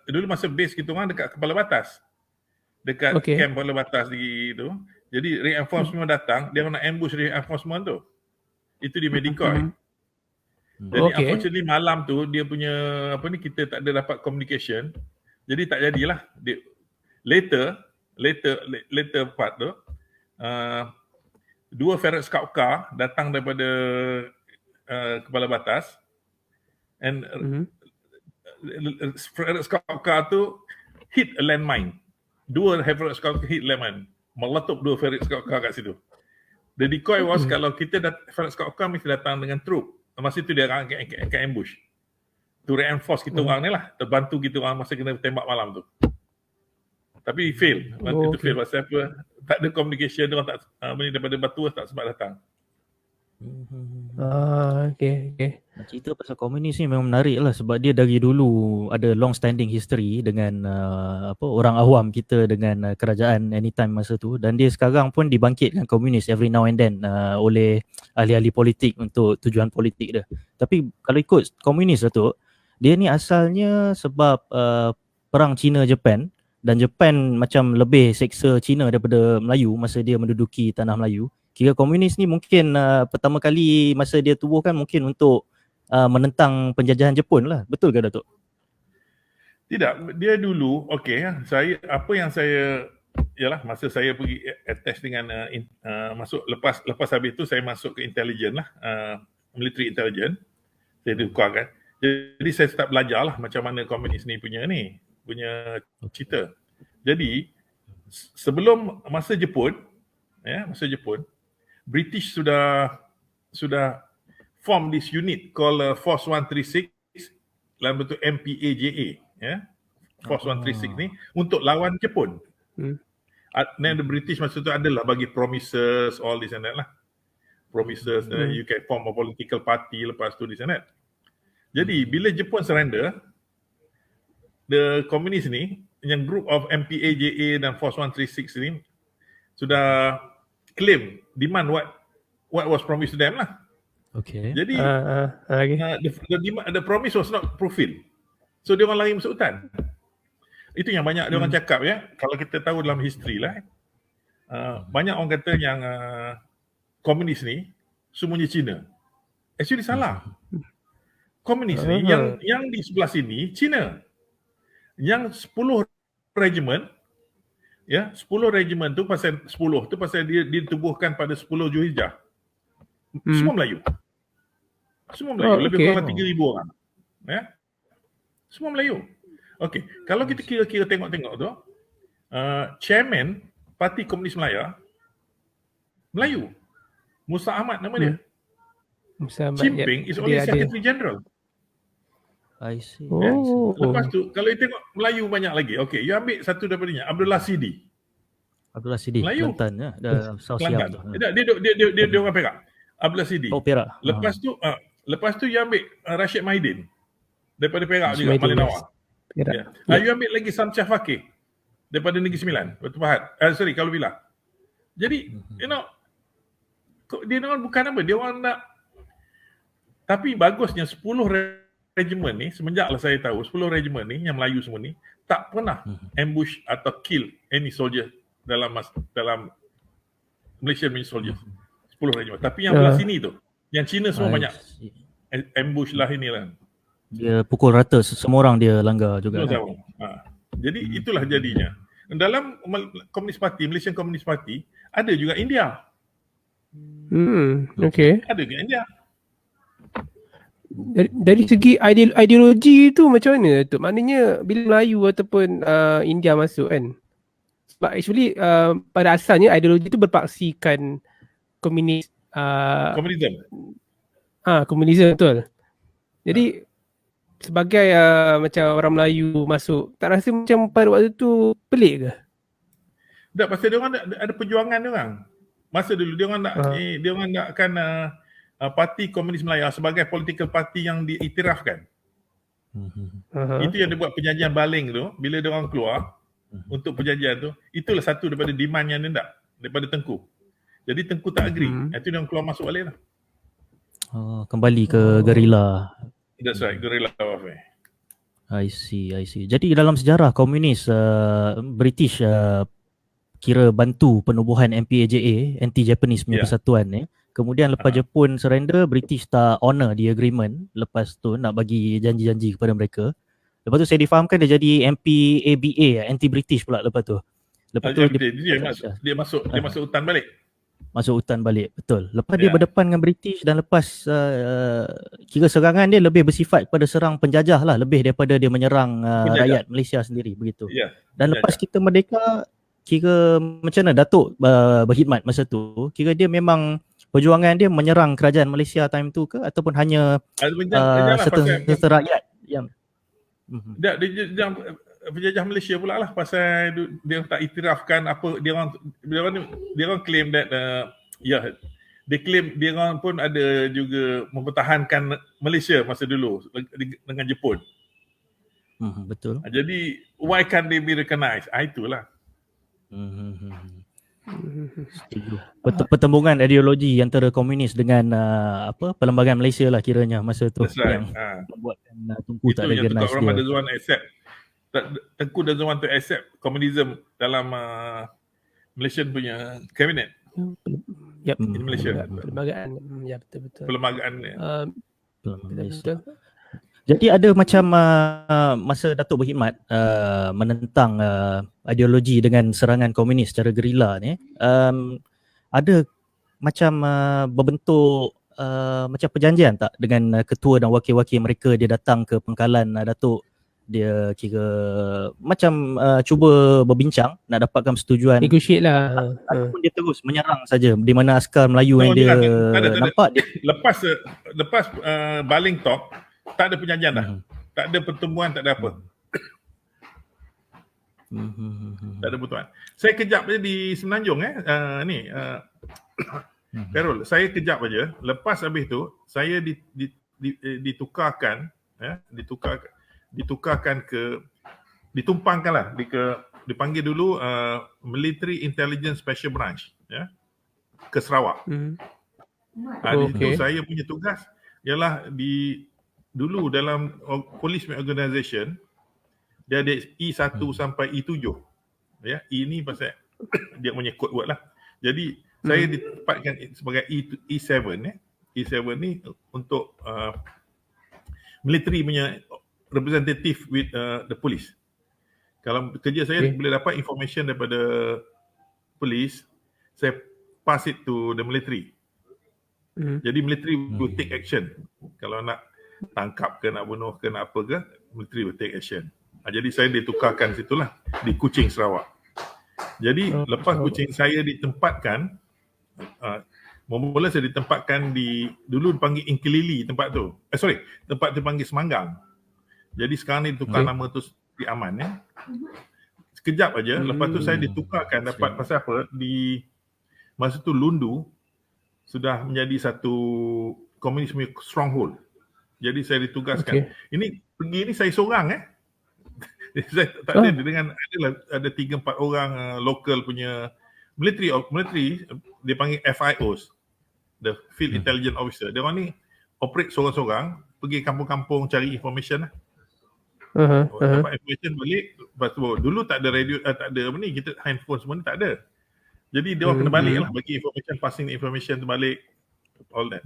dulu masa base kita orang dekat kepala batas. Dekat camp kepala batas di tu. Jadi reinforcement datang, dia orang nak ambush reinforcement tu. Itu dia decoy. Jadi unfortunately malam tu dia punya kita tak ada dapat communication. Jadi tak jadilah. Later part tu, 2 Ferret Scout car datang daripada kepala batas, and Ferret Scout car tu hit a landmine. 2 Ferret Scout hit landmine, meletup 2 Ferret Scout car kat situ. The decoy was kalau kita Ferret Scout car mesti datang dengan troop. Masa tu dia akan ambush to reinforce kita orang ni lah, terbantu kita orang masa kena tembak malam tu. Tapi fail. Itu fail pasal apa? Tak ada communication, dia orang tak daripada batu tak sempat datang. Okay. Cerita pasal komunis ni memang menarik lah, sebab dia dari dulu ada long standing history dengan orang awam kita dengan kerajaan anytime masa tu, dan dia sekarang pun dibangkitkan komunis every now and then oleh ahli-ahli politik untuk tujuan politik dia. Tapi kalau ikut komunis lah tu, dia ni asalnya sebab perang China-Japan, dan Japan macam lebih seksa China daripada Melayu masa dia menduduki tanah Melayu. Kira komunis ni mungkin pertama kali masa dia tubuhkan mungkin untuk menentang penjajahan Jepun lah. Betul ke Datuk? Tidak, dia dulu masa saya pergi attach dengan masuk lepas habis tu saya masuk ke intelligence lah, military intelligence. Saya ditukarkan. Jadi saya start belajar lah macam mana komunis ni punya cerita. Jadi sebelum masa Jepun, British sudah form this unit called Force 136 dalam bentuk MPAJA, Force 136 ni untuk lawan Jepun. Then the British masa tu adalah bagi promises, all this and that lah. Promises, you can form a political party lepas tu this and that. Jadi bila Jepun surrender, the komunis ni, yang group of MPAJA dan Force 136 ni sudah claim, demand what was promised to them lah. Okay. Jadi the promise was not fulfilled. So dia orang lari masuk hutan. Itu yang banyak dia orang cakap kalau kita tahu dalam history lah. Banyak orang kata yang komunis ni semuanya Cina. Actually salah. Komunis ni yang di sebelah sini Cina. Yang 10 regiment 10 regiment tu pasal 10 tu pasal dia ditubuhkan pada 10 Zulhijjah. Semua Melayu. Lebih kurang 3,000 orang. Semua Melayu. Okey, kalau kita kira-kira tengok-tengok tu, chairman Parti Komunis Melaya Melayu. Musa Ahmad nama dia. Musa Ahmad. Chimping is only Secretary General. I see. Lepas tu kalau you tengok Melayu banyak lagi. Okey, you ambil satu daripadanya, Abdullah Sidi. Melayu. Kelantan ya, South Siam tu. Dia orang Perak. Abdullah Sidi. Oh, Perak. Lepas tu you ambil Rashid Mahidin daripada Perak juga, Malinawa. Perak. You ambil lagi Samsyah Fakih daripada Negeri Sembilan, Batu Pahat. Kalau Villa. Jadi, dia orang bukan apa, dia orang nak. Tapi bagusnya 10 regiment ni, semenjaklah saya tahu, 10 regiment ni, yang Melayu semua ni, tak pernah ambush atau kill any soldier dalam Malaysian soldiers. 10 regiment. Tapi yang belah sini tu, yang Cina semua banyak ambush lah inilah. Dia pukul rata, semua orang dia langgar juga. Jadi itulah jadinya. Dalam Malaysian Communist Party ada juga India. Okay. Ada juga India. Dari segi ideologi tu macam mana tu? Maknanya bila Melayu ataupun India masuk kan? Sebab actually pada asalnya ideologi tu berpaksikan komunisme. Komunisme betul. Jadi sebagai macam orang Melayu masuk, tak rasa macam pada waktu tu pelik ke? Tak, pasal dia orang ada perjuangan dia orang. Masa dulu dia orang nakkan Parti Komunis Melayu sebagai political party yang diiktirafkan. Itu yang dia buat perjanjian baling tu, bila dia orang keluar untuk perjanjian tu, itulah satu daripada demand yang dia nak daripada Tengku. Jadi Tengku tak agree. Itu dia orang keluar masuk balik lah. Kembali ke gerila. That's right, guerrilla warfare. I see. Jadi dalam sejarah komunis, British kira bantu penubuhan MPAJA, Anti-Japanese punya persatuan ni. Kemudian lepas Jepun surrender, British tak honor the agreement. Lepas tu nak bagi janji-janji kepada mereka. Lepas tu saya difahamkan dia jadi MPABA, Anti-British pula lepas tu. Lepas tu dia masuk hutan balik. Masuk hutan balik, betul. Lepas dia berdepan dengan British dan lepas kira serangan dia lebih bersifat kepada serang penjajah lah, lebih daripada dia menyerang rakyat Malaysia sendiri, begitu. Dan lepas kita merdeka, kira macam mana Datuk berkhidmat masa tu, kira dia memang perjuangan dia menyerang kerajaan Malaysia time tu ke, ataupun hanya serta rakyat yang dia penjajah Malaysia pula lah, pasal dia tak iktirafkan apa dia orang claim that dia claim dia orang pun ada juga mempertahankan Malaysia masa dulu dengan Jepun. Betul. Jadi why can't they be recognized? Itulah. Pertembungan ideologi antara komunis dengan perlembagaan Malaysia lah kiranya masa tu. That's right. Yang membuatkan Tunku tak recognize dia. Itu yang accept. Tengku doesn't want to accept communism dalam Malaysian punya cabinet. In Malaysia. Perlembagaan. Ya, betul-betul. Perlembagaan. Betul. Jadi ada macam masa Datuk berkhidmat menentang ideologi dengan serangan komunis secara gerila ni, ada macam berbentuk macam perjanjian tak dengan ketua dan wakil-wakil mereka, dia datang ke pangkalan Datuk, dia kira macam cuba berbincang nak dapatkan persetujuan, negotiate lah, ataupun dia terus menyerang saja, di mana askar Melayu yang dia nampak dia lepas baling talk tak ada perjanjian dah. Tak ada pertemuan, tak ada apa. Tak ada pertemuan. Saya kejap je di Semenanjung Carol, saya kejap aja. Lepas habis tu saya ditukarkan ditumpangkanlah dipanggil dulu Military Intelligence Special Branch ke Sarawak. Di situ saya punya tugas ialah dulu dalam police organisation dia ada E1 sampai E7. E ni pasal dia punya code word lah. Jadi saya ditempatkan sebagai E7 E7 ni untuk military punya representative with the police. Kalau kerja saya boleh dapat information daripada police, saya pass it to the military. Jadi military will take action. Kalau nak tangkap ke, nak bunuh ke, nak apa ke, military will take action. Jadi saya ditukarkan situlah di Kuching, Sarawak. Jadi lepas Kuching saya ditempatkan, mula saya ditempatkan dulu dipanggil Inkelili tempat tu. Tempat tu dipanggil Semanggang. Jadi sekarang ni ditukar nama tu Sri Aman Sekejap aja, lepas tu saya ditukarkan dapat pasal apa, di masa tu Lundu sudah menjadi satu komunisme stronghold. Jadi saya ditugaskan. Ini pergi ni saya seorang Saya tak ada dengan ada 3-4 orang local punya military, dia panggil FIOs, the Field Intelligence Officer. Dia orang ni operate seorang-seorang, pergi kampung-kampung cari information lah. Dapat information balik. Lepas tu dulu tak ada radio, tak ada apa ni, kita handphone semua ni tak ada. Jadi dia orang kena balik lah, bagi information, passing information tu balik, all that.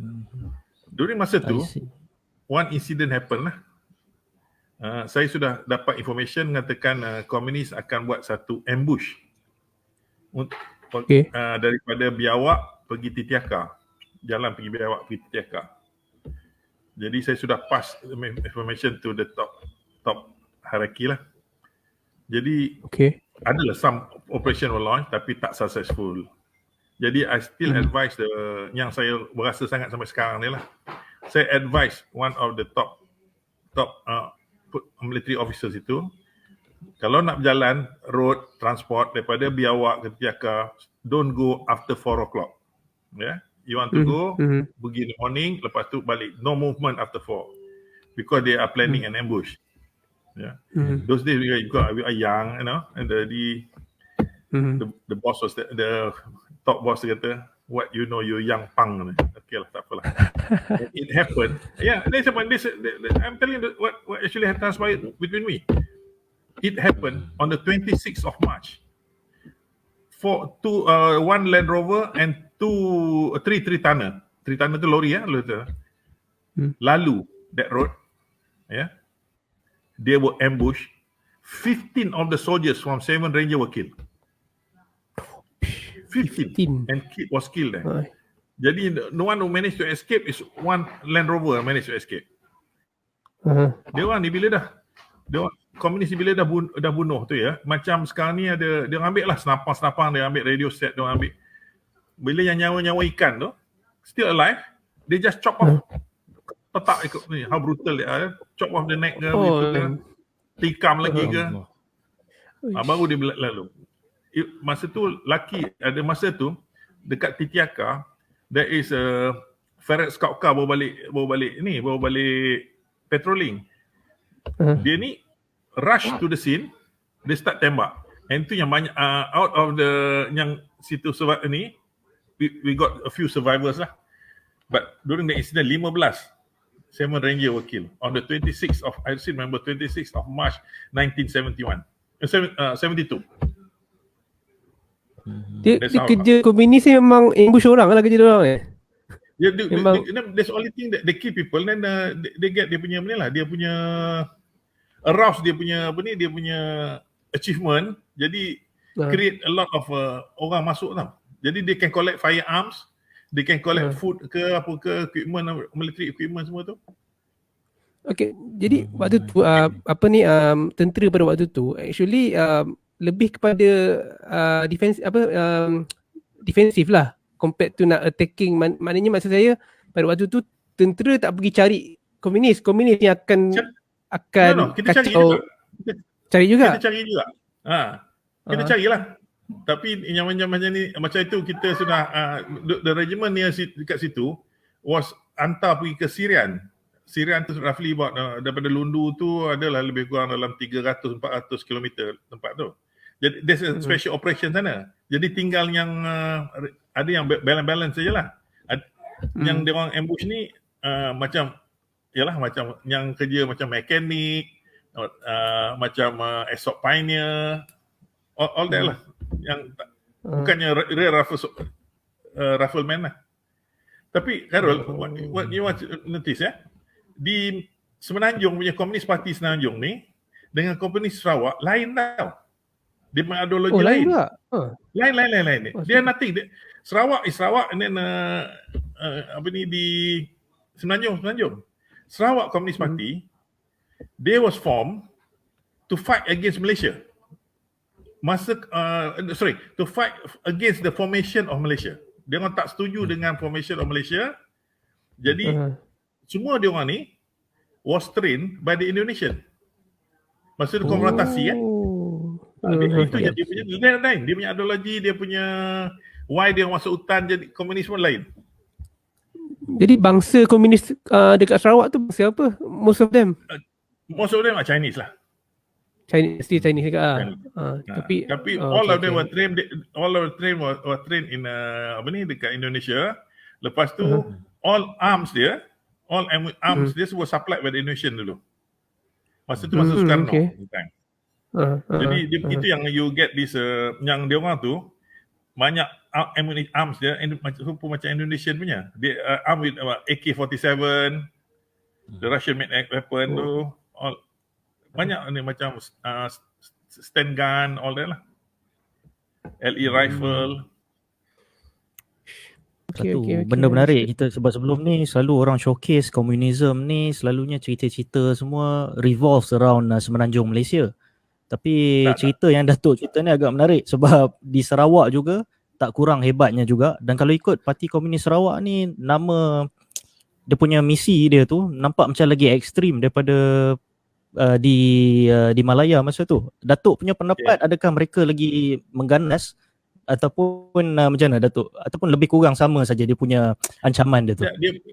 During masa tu, one incident happen lah. Saya sudah dapat information mengatakan komunis akan buat satu ambush daripada Biawak pergi Titiaka, jalan pergi Biawak pergi Titiaka. Jadi saya sudah pass information to the top hierarchy lah. Jadi adalah some operation were launched tapi tak successful. Jadi I still advise yang saya berasa sangat sampai sekarang ni lah. Saya advise one of the top military officers itu, kalau nak berjalan road transport daripada Biawak ke Titiaka, don't go after 4 o'clock. Yeah? You want to go, pergi in the morning, lepas tu balik. No movement after 4 because they are planning an ambush. Yeah. Those days we are young, you know, and the boss was the top boss kata, what you know, you young punk. Okay lah, tak apalah. It happened. Yeah, I'm telling you what actually had transpired between me. It happened on the 26th of March. One Land Rover and three tonner. 3 tonner tu lori ya, lalu that road. Yeah. They were ambushed. 15 of the soldiers from 7 Ranger were killed. 15 and was killed there. Jadi the one who managed to escape is one Land Rover managed to escape. Dia orang ni bila komunis ni bila dah bunuh tu ya, macam sekarang ni ada, dia ambil lah senapang, dia ambil radio set, dia ambil. Bila yang nyawa ikan tu still alive, they just chop off, petak ikut ni, how brutal dia ada, chop off the neck ke, tikam lagi ke, baru dia lalu. Masa tu ada masa tu dekat Titiaka, there is a Ferret Scout car bawa balik patrolling. Dia ni rush to the scene, dia start tembak. And tu yang banyak out of the yang situ ni, we got a few survivors lah. But during the incident 7 Ranger were killed on the 26th of, I still remember, 26th of March 1971. 72. Dia kerja komunis ni memang ambush orang lah kerja dia orang That's the only thing that they kill people, then they get dia punya ni lah, dia punya arouse dia punya dia punya achievement. Jadi create a lot of orang masuk tau. Jadi they can collect firearms, they can collect food ke apa ke, equipment, military equipment semua tu. Okay, jadi waktu tu tentera pada waktu tu actually lebih kepada defensif lah compared to nak attacking. Maknanya maksud saya pada waktu tu tentera tak pergi cari komunis ni akan kita kacau. Cari juga. Kita carilah. Tapi yang macam ni, macam itu kita sudah the regiment ni dekat situ was hantar pergi ke Syrian tu roughly about daripada Lundu tu adalah lebih kurang dalam 300-400 km tempat tu. Jadi there's a special operation sana. Jadi tinggal yang ada yang balance sajalah. Yang dia orang ambush ni macam yang kerja macam mekanik, macam assault pioneer, all that lah. Yang bukannya real rifleman lah. Tapi Carol, what you want to notice ya, di Semenanjung punya Komunis Parti Semenanjung ni dengan Komunis Sarawak lain tau. Dia punya ideologi lain. Lain. Dia nothing. Sarawak and then di Semenanjung. Sarawak Komunis Parti, they was formed to fight against Malaysia. To fight against the formation of Malaysia. Dia orang tak setuju dengan formation of Malaysia. Jadi semua dia orang ni was trained by the Indonesian. Masa tu konfrontasi itu dia punya lain. Dia punya ideologi, dia punya why dia masuk hutan jadi komunis pun lain. Jadi bangsa komunis dekat Sarawak tu bangsa apa? Most of them are Chinese lah. Chinese juga lah. Tapi Tapi all of them were trained in dekat Indonesia. Lepas tu all arms dia semua supplied by the Indonesian dulu. Masa tu masa Soekarno. Okay. Jadi itu yang you get this yang dia orang tu banyak arms dia macam Indonesian punya. Dia arm with AK-47, the Russian made weapon tu, all, banyak ni macam stand gun, all that lah. LE rifle. Satu benda menarik kita sebab sebelum ni selalu orang showcase komunism ni selalunya cerita-cerita semua revolves around Semenanjung Malaysia. Tapi cerita yang Datuk cerita ni agak menarik sebab di Sarawak juga tak kurang hebatnya juga, dan kalau ikut Parti Komunis Sarawak ni nama dia punya misi dia tu nampak macam lagi ekstrim daripada di Malaya masa tu. Datuk punya pendapat adakah mereka lagi mengganas ataupun macam mana Datuk, ataupun lebih kurang sama saja dia punya ancaman dia tu?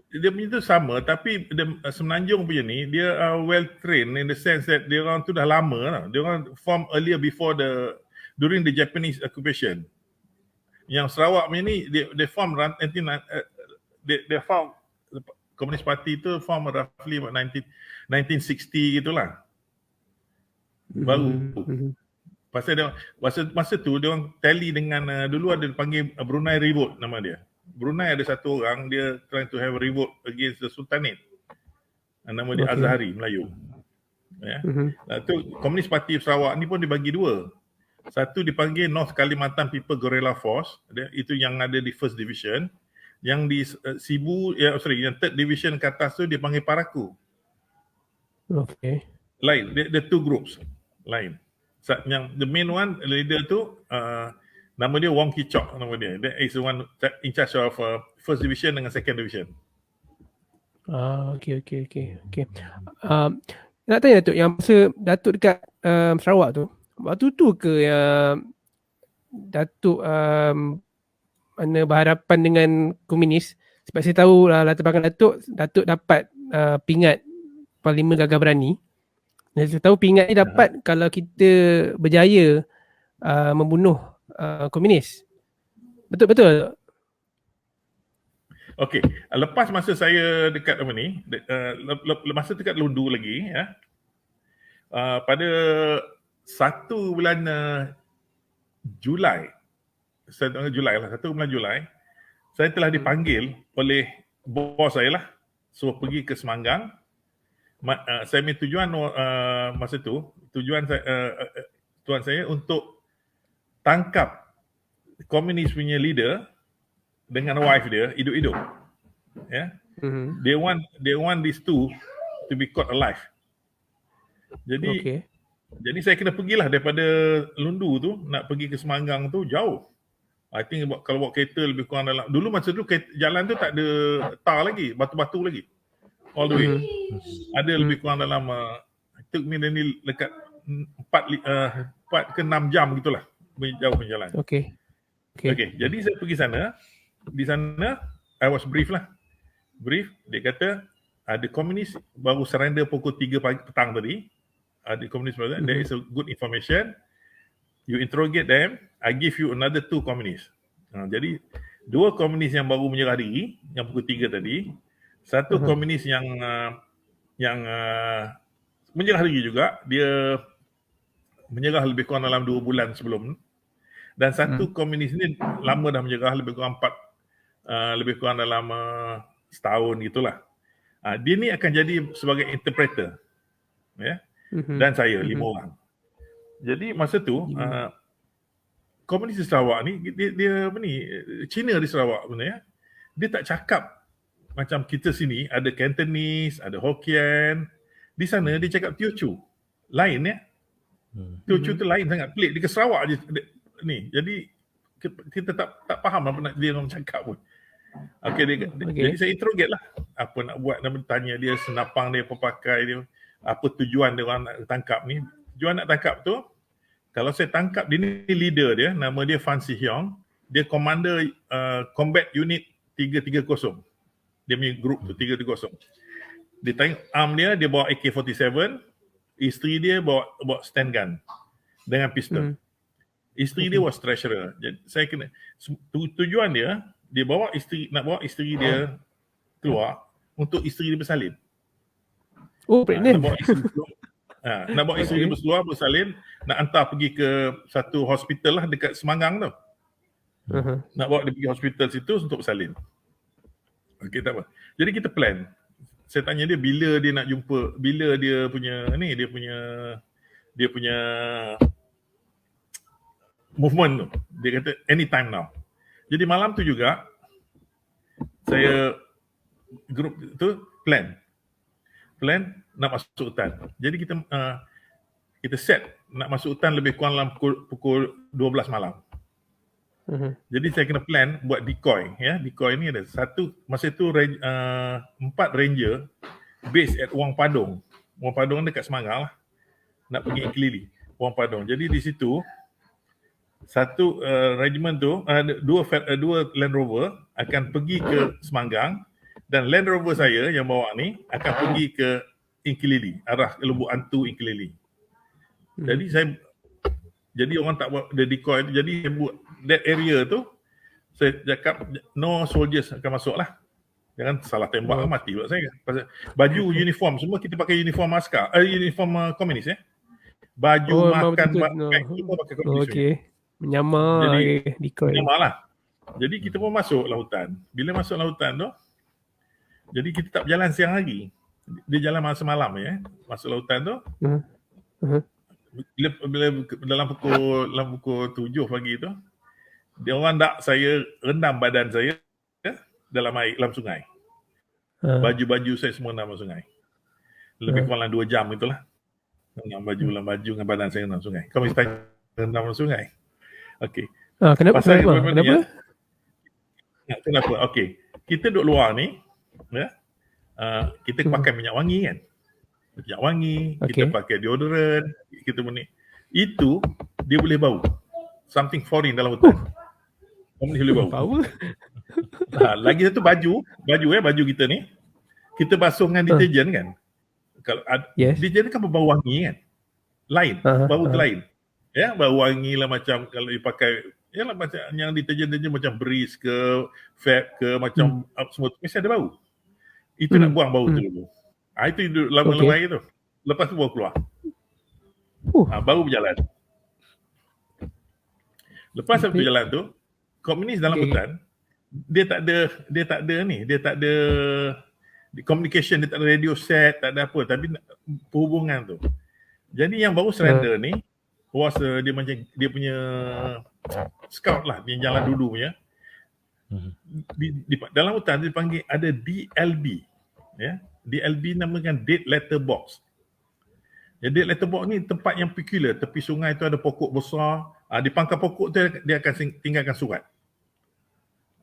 Dia punya tu sama, tapi Semenanjung punya ni dia well trained in the sense that dia orang tu dah lama lah. Dia orang form earlier before during the Japanese occupation. Yang Sarawak punya ni they form they form Communist Party tu form roughly about 1960 gitulah. Baru. Pasal dia masa tu dia orang tally dengan dulu ada dipanggil Brunei Revolt nama dia. Brunei ada satu orang dia trying to have a revolt against the Sultanate. Nama dia Azhari, Melayu. Ya. Tu Komunis Parti Sarawak ni pun dibagi dua. Satu dipanggil North Kalimantan People Guerrilla Force, itu yang ada di First Division. Yang di yang Third Division ke atas tu dipanggil Paraku. Okay. Lain, the two groups lain. Yang the main one leader tu nama dia Wong Ki Chok nama dia. That is the one in charge of First Division dengan Second Division. Okay. Nak tanya Datuk, yang masa Datuk dekat Sarawak tu, waktu tu ke yang Datuk mana berhadapan dengan komunis? Sebab saya tahu latar belakang Datuk dapat pingat Parlimen Gagah Berani. Dan saya tahu pingat ni dapat kalau kita berjaya membunuh komunis. Betul? Okey, lepas masa saya dekat apa ni, masa dekat Lundu lagi ya. Pada 1 bulan Julai. 1 bulan Julai, saya telah dipanggil oleh bos saya lah, suruh pergi ke Semanggang. Saya punya tujuan masa tu, tujuan saya untuk tangkap komunis punya leader dengan wife dia hidup-hidup. Ya. They want these two to be caught alive. Jadi saya kena pergilah daripada Lundu tu nak pergi ke Semanggang tu jauh. I think kalau bawa kereta lebih kurang dalam, dulu masa tu jalan tu tak ada tar lagi, batu-batu lagi. All the way. Ada lebih kurang dalam took me dekat 4 ke 6 jam gitulah. Jauh perjalanan. Okay. Jadi saya pergi sana. Di sana I was brief. Dia kata ada komunis baru surrender pukul 3 petang tadi. Ada komunis there is a good information. You interrogate them, I give you another 2 komunis. Jadi 2 komunis yang baru menyerah diri, yang pukul 3 tadi, 1 komunis yang menyerah diri juga, dia menyerah lebih kurang dalam 2 bulan sebelum, dan 1 komunis ni lama dah menyerah, lebih kurang dalam setahun gitulah. Dia ni akan jadi sebagai interpreter, ya, dan saya 5 orang. Jadi masa tu komunis di Sarawak ni dia apa ni, Cina di Sarawak sebenarnya dia tak cakap macam kita sini ada Cantonese, ada Hokkien. Di sana dia cakap Teochew. Lain ya. Teochew tu lain sangat, pelik. Di Sarawak je ni. Jadi kita tak faham apa nak dia orang cakap pun. Jadi saya interrogate lah. Apa nak buat, nak bertanya dia senapang dia, apa pakai dia, apa tujuan dia orang nak tangkap ni. Tujuan nak tangkap tu, kalau saya tangkap dia ni leader dia, nama dia Fan Si Hiong, dia commander combat unit 330. Dia punya group tu 330. Dia tengok arm dia bawa AK-47, isteri dia bawa stand gun dengan pistol. Isteri dia was treasurer. Jadi saya kena tujuan dia nak bawa isteri dia keluar untuk isteri dia bersalin. Oh, pregnant. Nak bawa isteri dia keluar bersalin, nak hantar pergi ke satu hospital lah dekat Semanggang tu. Nak bawa dia pergi hospital situ untuk bersalin. Okey, tak apa. Jadi kita plan. Saya tanya dia bila dia nak jumpa, bila dia punya movement tu. Dia kata anytime now. Jadi malam tu juga saya grup tu plan nak masuk hutan. Jadi kita set nak masuk hutan lebih kurang dalam pukul 12 malam. Jadi saya kena plan buat decoy, ya. Decoy ni ada satu, masa tu 4 ranger base at Wang Padong. Wang Padong dekat Semangang lah. Nak pergi Iklili, Wang Padong. Jadi di situ satu regiment tu dua Land Rover akan pergi ke Semanggang, dan Land Rover saya yang bawa ni akan pergi ke Inkilili, arah Lubuk Antu Inkilili. Jadi orang tak buat the decoy tu, jadi saya buat that area tu, saya cakap no soldiers akan masuk lah. Jangan salah tembak mati pula saya. Pasal baju uniform semua kita pakai uniform askar, uniform komunis Baju makan semua pakai komunis. Okey. Menyamar decoy. Menyamar lah. Jadi kita pun masuk lautan. Bila masuk lautan tu, jadi kita tak berjalan siang lagi. Dia jalan masa malam masuk lautan tu. Bila dalam pukul 7 pagi tu, dia orang nak saya rendam badan saya dalam air, dalam sungai. Baju-baju saya semua dalam sungai. Lebih kurang 2 jam itulah. Rendam baju dengan badan saya dalam sungai. Kau mesti rendam dalam sungai. Okey. Kenapa? Kenapa? Okey. Kita duduk luar ni, kita pakai minyak wangi kan. Minyak wangi, kita pakai deodorant, kita punya itu dia boleh bau. Something foreign dalam hutan. Boleh bau. Lagi satu baju kita ni, kita basuh dengan deterjen kan. Kalau deterjen kan berbau wangi kan. Lain, bau tu lain. Ya, bau wangi lah macam kalau you pakai macam yang deterjen macam Breeze ke Fab ke macam semua mesti ada bau. Itu nak buang bau tu dulu. Itu duduk lama-lama air tu. Lepas tu baru keluar. Baru berjalan. Lepas tu berjalan tu, komunis dalam hutan, dia tak ada communication, dia tak ada radio set, tak ada apa, tapi perhubungan tu. Jadi yang baru surrender ni was dia macam dia punya scout lah, dia jalan dulu punya. Di dalam hutan dia panggil ada DLB. DLB namakan Dead Letter Box. Dead Letter Box ni tempat yang peculiar. Tepi sungai tu ada pokok besar. Di pangkal pokok tu dia akan tinggalkan surat.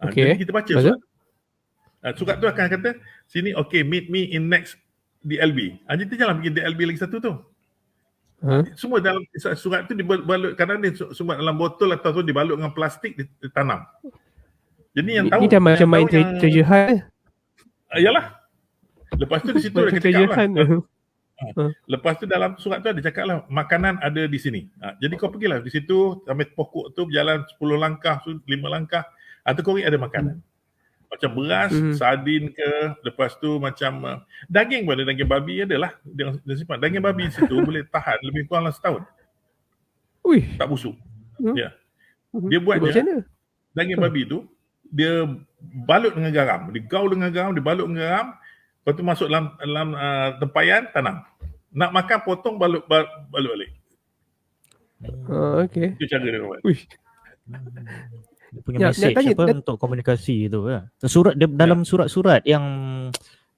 Jadi kita baca surat. Surat tu akan kata, sini meet me in next DLB. Jadi kita jangan pergi DLB lagi satu tu. Semua dalam surat tu dibalut, kadang dia semua dalam botol atau tu dibalut dengan plastik, ditanam. Jadi yang tahu. Ini dah macam main treasure hunt. Yalah. Lepas tu di situ dia cakap lah. Lepas tu dalam surat tu ada cakap lah, makanan ada di sini. Jadi kau pergilah di situ, sampai pokok tu berjalan 10 langkah, 5 langkah, atau kau ada makanan. Macam beras, sardin ke, lepas tu macam daging pun ada, daging babi adalah. Dia simpan. Daging babi di situ boleh tahan lebih kurang setahun. Tak busuk. Dia buatnya, daging babi tu, dia balut dengan garam. Dia gaul dengan garam, dia balut dengan garam. Lepas tu masuk dalam tempayan, tanam. Nak makan, potong, balut balik. Itu cara dia buat. Dia punya message untuk komunikasi tu. Surat dia, dalam surat-surat yang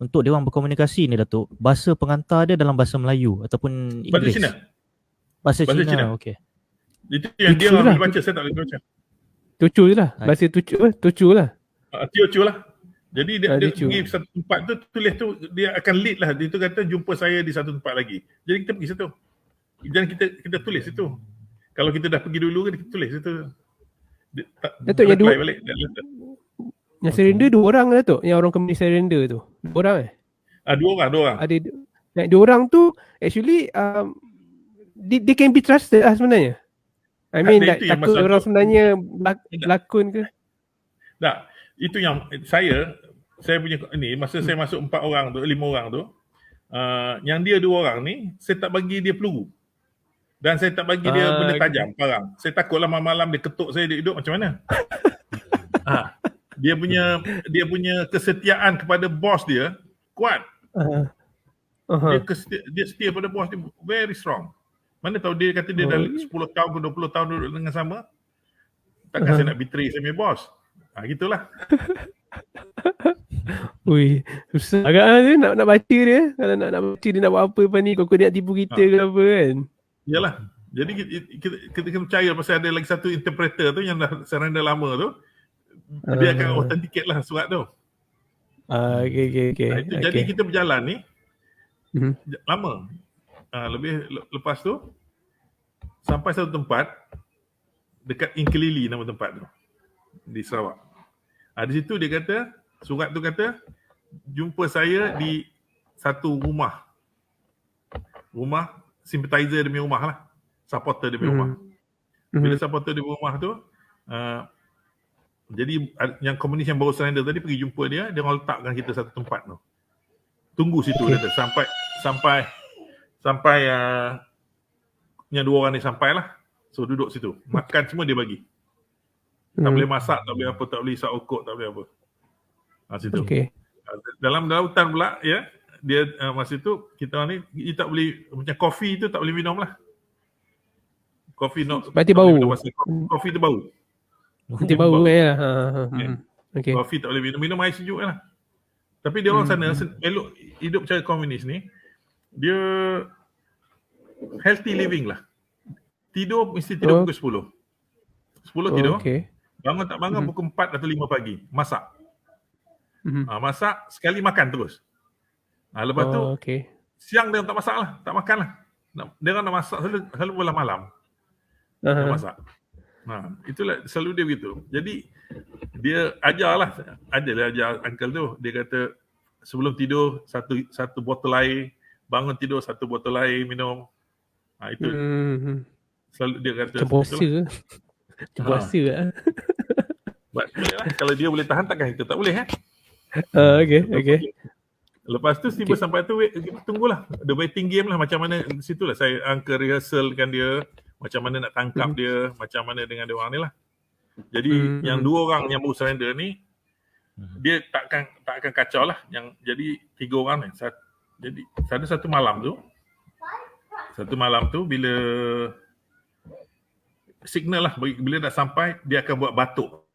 untuk dia orang berkomunikasi ni, Datuk, bahasa pengantar dia dalam bahasa Melayu ataupun Inggeris? Bahasa Cina. Okey. Itu yang dia boleh baca, saya tak boleh baca. Tucu je lah. Bahasa tucu lah. Tucu lah. Jadi dia pergi satu tempat tu, tulis tu, dia akan lead lah. Dia tu kata jumpa saya di satu tempat lagi. Jadi kita pergi situ. Jangan kita tulis situ. Kalau kita dah pergi dulu, kita tulis situ. Datuk, yang dua yang surrender 2 orang, Datuk. Yang orang komunis surrender tu 2 orang 2 orang. Ada Like diorang tu actually they can be trusted lah sebenarnya. I mean Itu like, yang takut masalah orang tu. sebenarnya berlakon ke? Tak, itu yang saya punya ni masa saya masuk 4 orang tu, 5 orang tu, yang dia 2 orang ni saya tak bagi dia peluru. Dan saya tak bagi dia benda tajam, parang. Saya takutlah malam-malam dia ketuk saya, dia hidup macam mana. Dia punya kesetiaan kepada bos dia kuat. Dia setia pada bos dia, very strong. Mana tahu dia kata dia dah 10 tahun ke 20 tahun duduk dengan sama. Takkan saya nak betray saya punya bos. Gitulah. Ui, susah agak dia nak baca dia. Kalau nak baca dia nak buat apa ni, kau nak tipu kita ke apa kan. Yalah. Jadi kita kena percaya pasal ada lagi satu interpreter tu yang dah surrender lama tu. Dia akan authenticate lah surat tu. Okay. Jadi kita berjalan ni lama. Lepas tu sampai satu tempat dekat Inkelili nama tempat tu di Sarawak. Di situ dia kata, surat tu kata jumpa saya di satu rumah sympathizer dia punya rumah lah, supporter dia punya rumah. Bila supporter dia punya rumah tu jadi yang komunis yang baru surrender tadi pergi jumpa dia orang letakkan kita satu tempat tu. Tunggu situ dia kata sampai yang 2 orang ni sampai lah. So duduk situ. Makan semua dia bagi. Tak boleh masak, tak boleh apa, tak boleh isap okok, tak boleh apa. Situ. Dalam hutan pula ya, dia masa tu kita ni tak boleh macam kopi tu tak boleh minum lah. Kopi berarti bau. Kopi tu bau. Dia bau ya. Kopi tak boleh minum air sejuk lah. Tapi dia orang sana elok hidup cara komunis ni, dia healthy living lah. Tidur mesti tidur pukul 10. 10 tidur. Bangun tak bangun pukul 4 atau 5 pagi. Masak. Masak, sekali makan terus. Lepas tu, siang dia tak masak lah. Tak makan lah. Dia orang nak masak selalu bola malam. Dia masak. Itulah selalu dia begitu. Jadi, dia ajar uncle tu. Dia kata, sebelum tidur, satu botol air. Bangun tidur, satu botol air minum. Itu. Selalu dia kata. Puasa lah. Kalau dia boleh tahan, takkan kita tak boleh kan? Okay. Lepas tu tiba sampai tu kita tunggulah. The waiting game lah, macam mana situlah saya uncle rehearsalkan dia, macam mana nak tangkap dia, macam mana dengan dia orang ni lah. Jadi yang 2 orang yang baru surrender ni, dia tak akan kacau lah. Jadi 3 orang ni. Jadi satu malam tu bila signal lah, bila dah sampai dia akan buat batuk.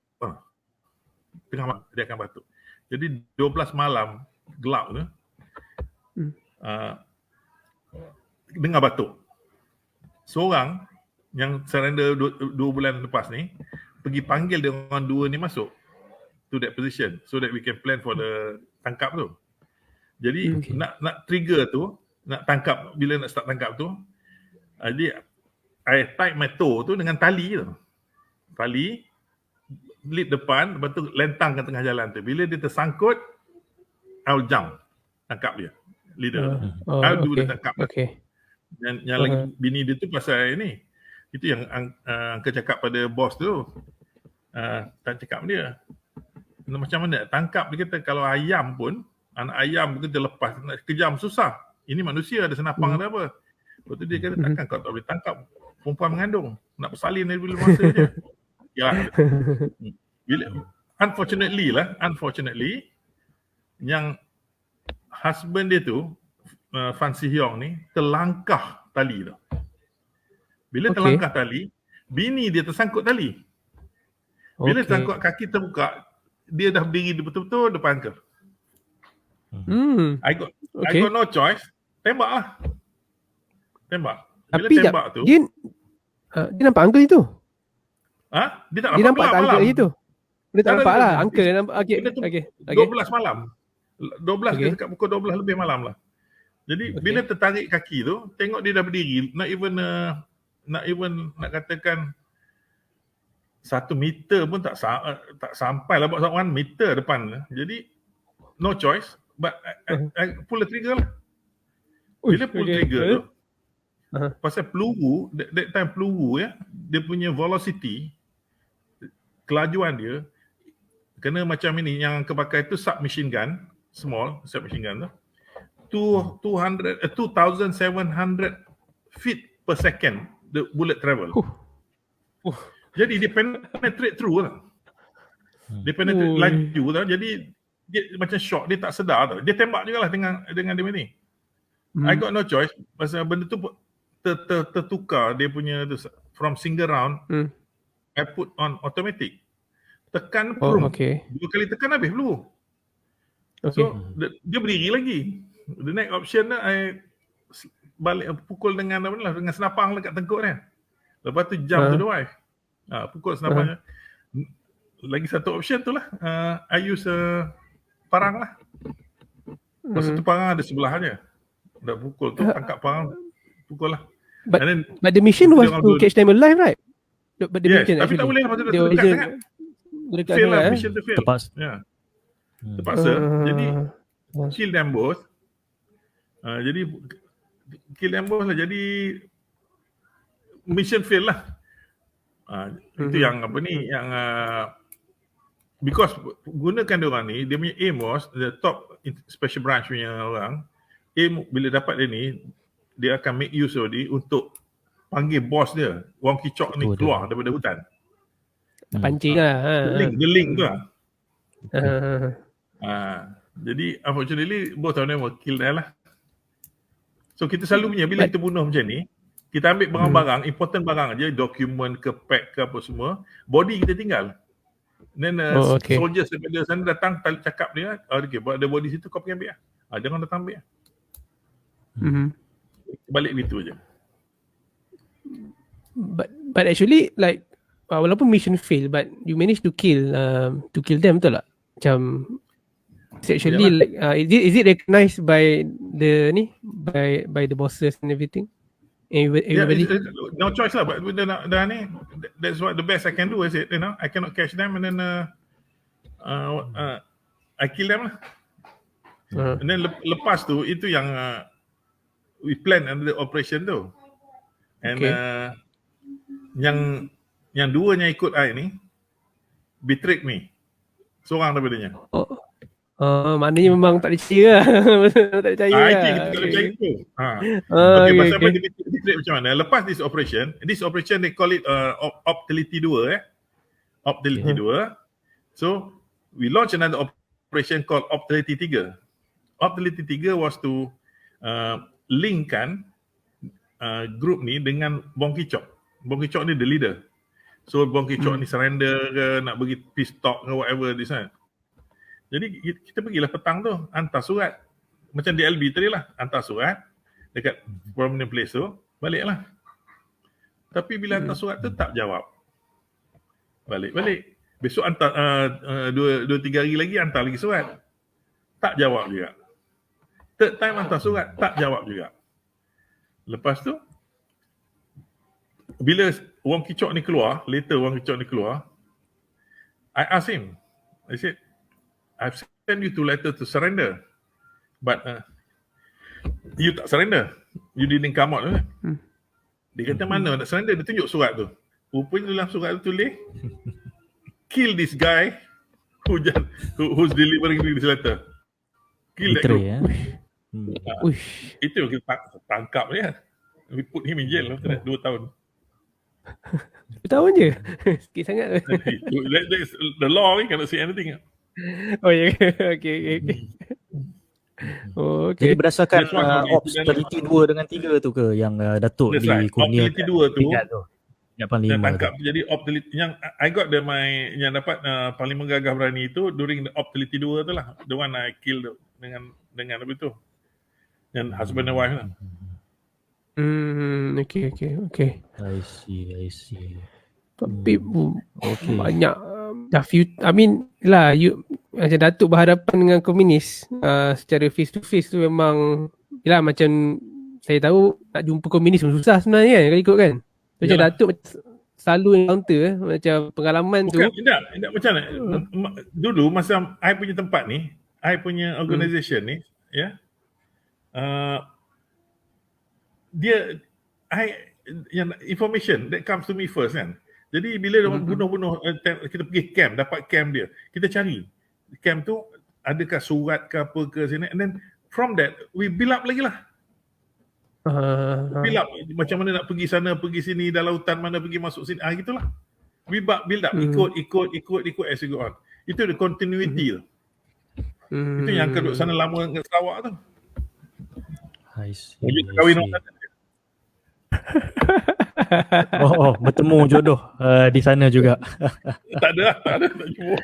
Tengah malam dia akan batuk. Jadi 12 malam gelap tu dengar batuk. Seorang yang surrender 2 bulan lepas ni pergi panggil dia orang 2 ni masuk to that position so that we can plan for the tangkap tu. Jadi nak trigger tu, nak tangkap, bila nak start tangkap tu, jadi I tie my toe tu dengan tali tu. Tali lead depan, lepas tu lentang ke tengah jalan tu. Bila dia tersangkut, I'll jump. Tangkap dia. Leader. I'll do the tangkap. Yang lagi bini dia tu pasal ni. Itu yang Uncle cakap pada bos tu. Tak cakap dia. Macam mana tangkap, dia kata kalau ayam pun, anak ayam kita lepas, nak kejam susah. Ini manusia, ada senapang ada apa. Lepas tu dia kata takkan kau tak boleh tangkap perempuan mengandung. Nak bersalin dari bila masa je. Ya. Unfortunately, yang husband dia tu, Fan Si Hiong ni, terlangkah tali tu. Bila terlangkah tali, bini dia tersangkut tali. Bila tersangkut, kaki terbuka, dia dah berdiri betul-betul depan ke. I got no choice. Tembak lah. Bila tapi tembak tu, dia nampak uncle itu. Dia tak Dia nampak malam. uncle itu. Dia tak nampak lah. Uncle nampak. Okay. 12 malam. 12 dia dekat pukul 12 lebih malam lah. Jadi bila tertarik kaki tu, tengok dia dah berdiri, not even nak katakan 1 meter pun tak sampai lah, about 1 meter depan. Jadi no choice, but I pull the trigger lah. Bila pull trigger tu, Aha. pasal peluru, that time peluru ya, dia punya velocity, kelajuan dia, kena macam ini, yang kepakai tu submachine gun, small submachine gun tu, 2,700 feet per second, the bullet travel. Jadi dia penetrate through lah. Dia penetrate laju tau. Jadi dia macam shock, dia tak sedar tau. Dia tembak jugalah dengan dia ni. I got no choice pasal benda tu tertukar dia punya tu, from single round. I put on automatic. Tekan prum. Okay. 2 kali tekan habis peluru. Okay. So dia berdiri lagi. The next option tu I balik pukul dengan apa lah, dengan senapang dekat tengkuk dia. Lepas tu jump to the wife. Pukul senapangnya. Lagi satu option tu lah, I use parang lah. Masa tu parang ada sebelahnya. Dah pukul tu, tangkap parang, pukul lah. But And then, the mission was to catch them alive, right? But the yes, mission tapi tak boleh lah pasal the dia dekat original- sangat. dekat Fail lah, sangat, mission tu fail. Terpaksa. Ya. Terpaksa. Jadi, kill them both. Jadi, kill them both lah. Jadi, mission fail lah. Itu yang apa ni, yang because gunakan diorang ni, dia punya aim was, the top special branch punya orang, aim bila dapat dia ni, dia akan make use of dia untuk panggil bos dia, Wong Kichok ni keluar daripada hutan. pancing lah. The link tu lah. Ah. Jadi unfortunately both of them were killed there lah. So kita selalu punya bila kita bunuh macam ni, kita ambil barang-barang, important barang aja, dokumen ke pack ke apa semua, body kita tinggal. Then okay. soldiers daripada sana datang cakap dia, okay, ada body situ kau pergi ambil lah. Jangan datang ambil lah. Balik begitu aja. But actually like walaupun mission fail, but you managed to kill them, betul tak? Macam actually like is it recognized by the by the bosses and everything? Everybody? Yeah, no choice lah. But dah ni, that's what the best I can do is it, you know, I cannot catch them and then I kill them lah. And then lepas tu itu yang we plan under the operation tu. And yang duanya ikut I ni betrayed me. Seorang daripadanya. Maknanya memang tak percaya lah. Tak percaya lah. Itu kita tak percaya tu. Okay, pasal apa dia betray macam mana? Lepas this operation they call it Optility 2 Optility 2. So we launch another operation called Optility 3. Optility 3 was to linkkan group ni dengan Wong Kichok. Wong Kichok ni the leader. So Wong Kichok ni surrender ke, nak bagi peace talk ke whatever this one. Jadi kita pergilah petang tu, hantar surat. Macam DLB tadi lah, hantar surat dekat prominent place tu, baliklah. Tapi bila hantar surat tu tak jawab. Balik. Besok hantar 2-3 hari lagi hantar lagi surat. Tak jawab juga. Third time hantar surat, tak jawab juga. Lepas tu bila Wong Kichok ni keluar, I ask him, I said, I've sent you 2 letters to surrender, but you tak surrender. You didn't come out. Dia kata mana nak surrender? Dia tunjuk surat tu. Rupanya dalam surat tu tulis, kill this guy who's delivering this letter. Kill that guy. Itu kita tangkap dia. We put him in jail after that, 2 tahun. 2 tahun je? Sikit sangat. That's the law, we cannot say anything. Oh ya, okay. Oh, okay. Jadi berdasarkan Ops Teliti 2 dengan 3 tu ke yang Datuk dikurniakan? Teliti 2 tu yang Panglima tangkap tu. Jadi Ops Teliti yang I got yang dapat Panglima Gagah Berani itu during the Ops Teliti 2 tu lah. The one I killed dengan apa tu. Yang husband and wife lah. Okay. I see. Tapi banyak macam Datuk berhadapan dengan komunis secara face to face tu memang macam saya tahu nak jumpa komunis pun susah sebenarnya kan, kalau ikut kan. Macam Datuk selalu encounter macam pengalaman tu. Tidak macam mana. Dulu masa I punya tempat ni, I punya organisation ni, dia yang information that comes to me first kan. Jadi bila dia bunuh-bunuh, kita pergi camp, dapat camp dia, kita cari camp tu adakah surat ke apa ke sini, and then from that we build up lagi lah. Build up macam mana nak pergi sana, pergi sini, dalam hutan mana pergi masuk sini, gitulah. We build up, ikut as we go on. Itu the continuity tu. Itu yang keduduk sana lama dengan Sarawak tu. I see. Kahwin orang sana. Bertemu jodoh di sana juga. Tak ada tak jumpa.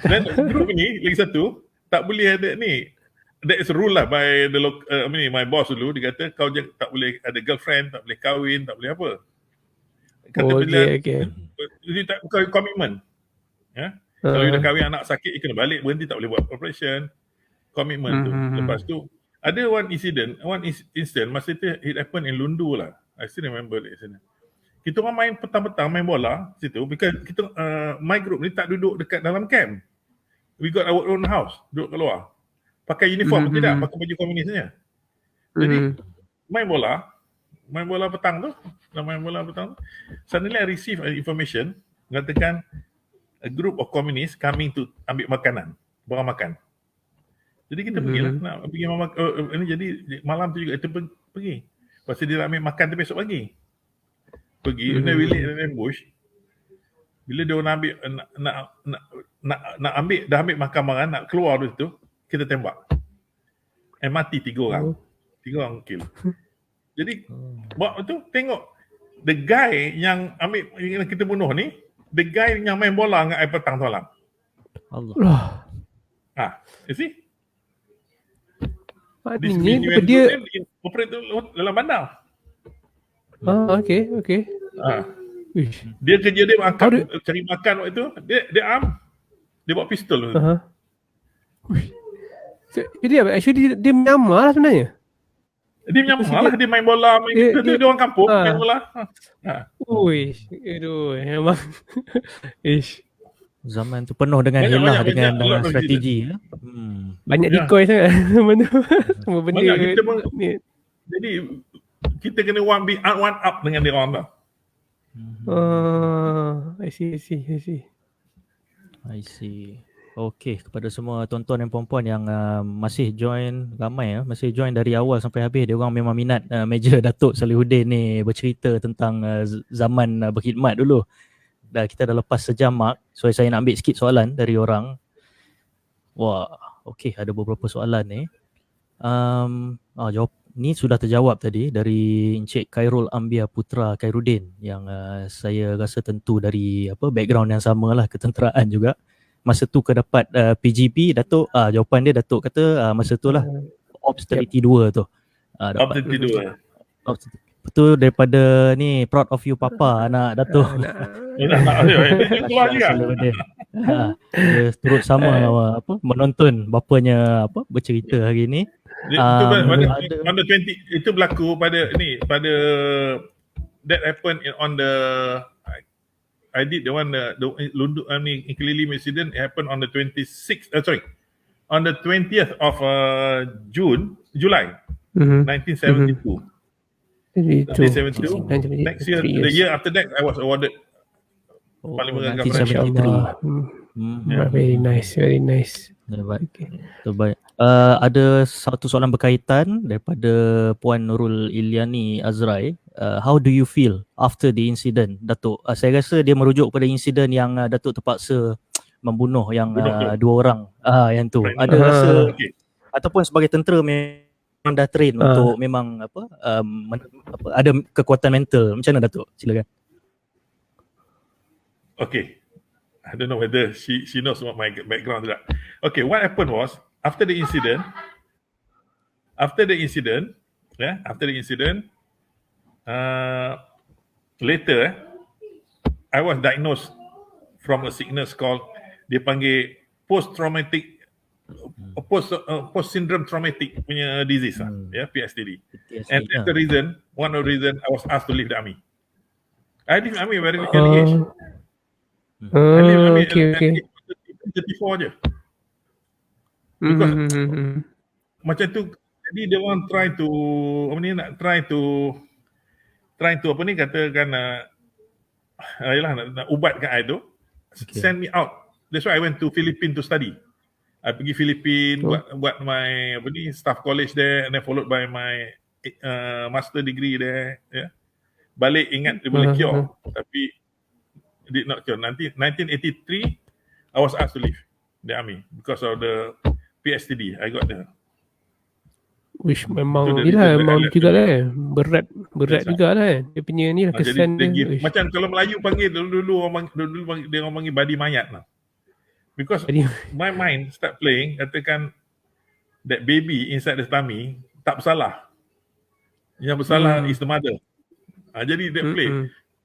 Dan grup ni lagi satu, tak boleh ada ni. That is rule lah by the my boss dulu. Dia kata kau tak boleh ada girlfriend, tak boleh kahwin, tak boleh apa. Kata komitmen. Ya. Kalau you dah kahwin, anak sakit, you kena balik, berhenti, tak boleh buat operation. Komitmen tu. Lepas tu ada one incident masa itu it happened in Lundu lah. I still remember it sana. Kita orang main petang-petang main bola situ, because kita my group ni tak duduk dekat dalam camp. We got our own house, duduk kat luar. Pakai uniform tidak, pakai baju komunis saja. Jadi main bola petang tu, suddenly I receive information mengatakan a group of communists coming to ambil makanan, barang makan. Jadi kita pergilah, nak pergi ini. Jadi malam tu juga kita pergi. Lepas tu dia nak ambil makan tu besok pagi. Pergi, dan we lay in ambush. Bila dia nak ambil, nak ambil, dah ambil makan barang, nak keluar dari tu, kita tembak. Mati 3 orang. 3 orang kill. Jadi, buat tu, tengok. The guy yang ambil, yang kita bunuh ni, the guy yang main bola dengan air petang tu malam. Allah. You see? Maknanya dia operate dalam bandar. Okay. Dia kerja dia angkat cari makan waktu itu. Dia arm. Dia bawa pistol tu. Jadi actually dia menyamar lah sebenarnya. Dia menyamar lah. Dia main bola. Dia orang kampung main bola. Memang. Zaman tu penuh dengan hilah dengan strategi. Banyak decoy sangat. Semua benda. Jadi kita kena one up dengan dia orang tu. I see. Okay, kepada semua tuan-tuan dan puan-puan yang masih join, ramai masih join dari awal sampai habis. Dia orang memang minat meja Datuk Salihuddin ni bercerita tentang zaman berkhidmat dulu. Kita dah lepas sejam mark, so saya nak ambil sikit soalan dari orang. Okay, ada beberapa soalan ni. Jawab ni sudah terjawab tadi dari Encik Khairul Ambia Putra Khairuddin, yang saya rasa tentu dari background yang sama lah, ketenteraan juga. Masa tu dapat PGP Datuk, jawapan dia Datuk kata masa tu lah Ops 32 tu. Ops 32. Betul, daripada ni proud of you papa anak Datuk. Dia turut sama menonton bapanya bercerita hari ni. Itu berlaku pada that happened on the I did the one the Lundu Inkililim incident happened on the 26th on the 20th of July 1972. 1972. Next year, the year after that, I was awarded Parliament Government. Very nice. Terbaik. Ada satu soalan berkaitan daripada Puan Nurul Iliani Azrai. How do you feel after the incident, Datuk? Saya rasa dia merujuk pada insiden yang Datuk terpaksa membunuh yang 2 orang. Yang tu. Ada rasa ataupun sebagai tentera memang dah train untuk memang ada kekuatan mental. Macam mana Datuk? Silakan. Okay. I don't know whether she knows what my background is. Okay, what happened was after the incident, later I was diagnosed from a sickness called, dia panggil post syndrome traumatic punya disease PSTD. And that's the reason, one of the reason I was asked to leave the army. I leave the army very early age. I leave the army at 34 je. Because macam tu Jadi dia orang try to katakan nak ubatkan I tu. Okay. Send me out. That's why I went to Philippines to study. I pergi Philippines buat my staff college there, and then followed by my master degree there. Yeah. Balik ingat dia boleh cure, tapi did not cure. 1983, I was asked to leave the army because of the PSTD. I got the Which memang Itu dia dia memang alert juga dia. lah berat Yes, juga lah dia punya ni lah jadi kesan dia dia. give, macam kalau Melayu panggil dulu dia orang panggil badi mayat lah. Because Jadi my mind start playing, katakan that baby inside the tummy tak bersalah. Yang bersalah is the mother. Jadi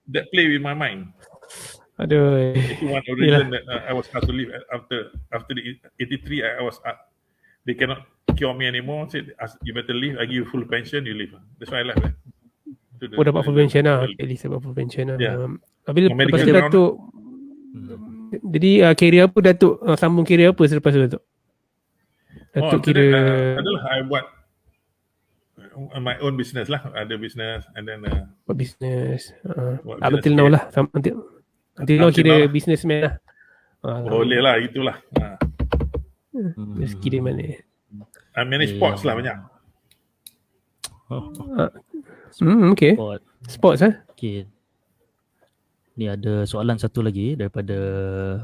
that play with my mind. aduh. Itu one of the reason that I was asked to leave after the 83. I was they cannot cure me anymore. Said you better leave. I give you full pension. You leave. That's why I left. Dapat full pension lah. At least dapat full pension lah. Yeah. Habis lepas Medical tu Datuk jadi career apa Datuk sambung career apa selepas tu Datuk? Datuk kira adalah I buat my own business lah. Ada business and then buat business. buat Until business now sikit. lah. Until now kira businessman lah. Boleh lah, itulah. Rezeki dia mana. I manage sports lah banyak. Okay. Sport. Sports Okay. Ni ada soalan satu lagi daripada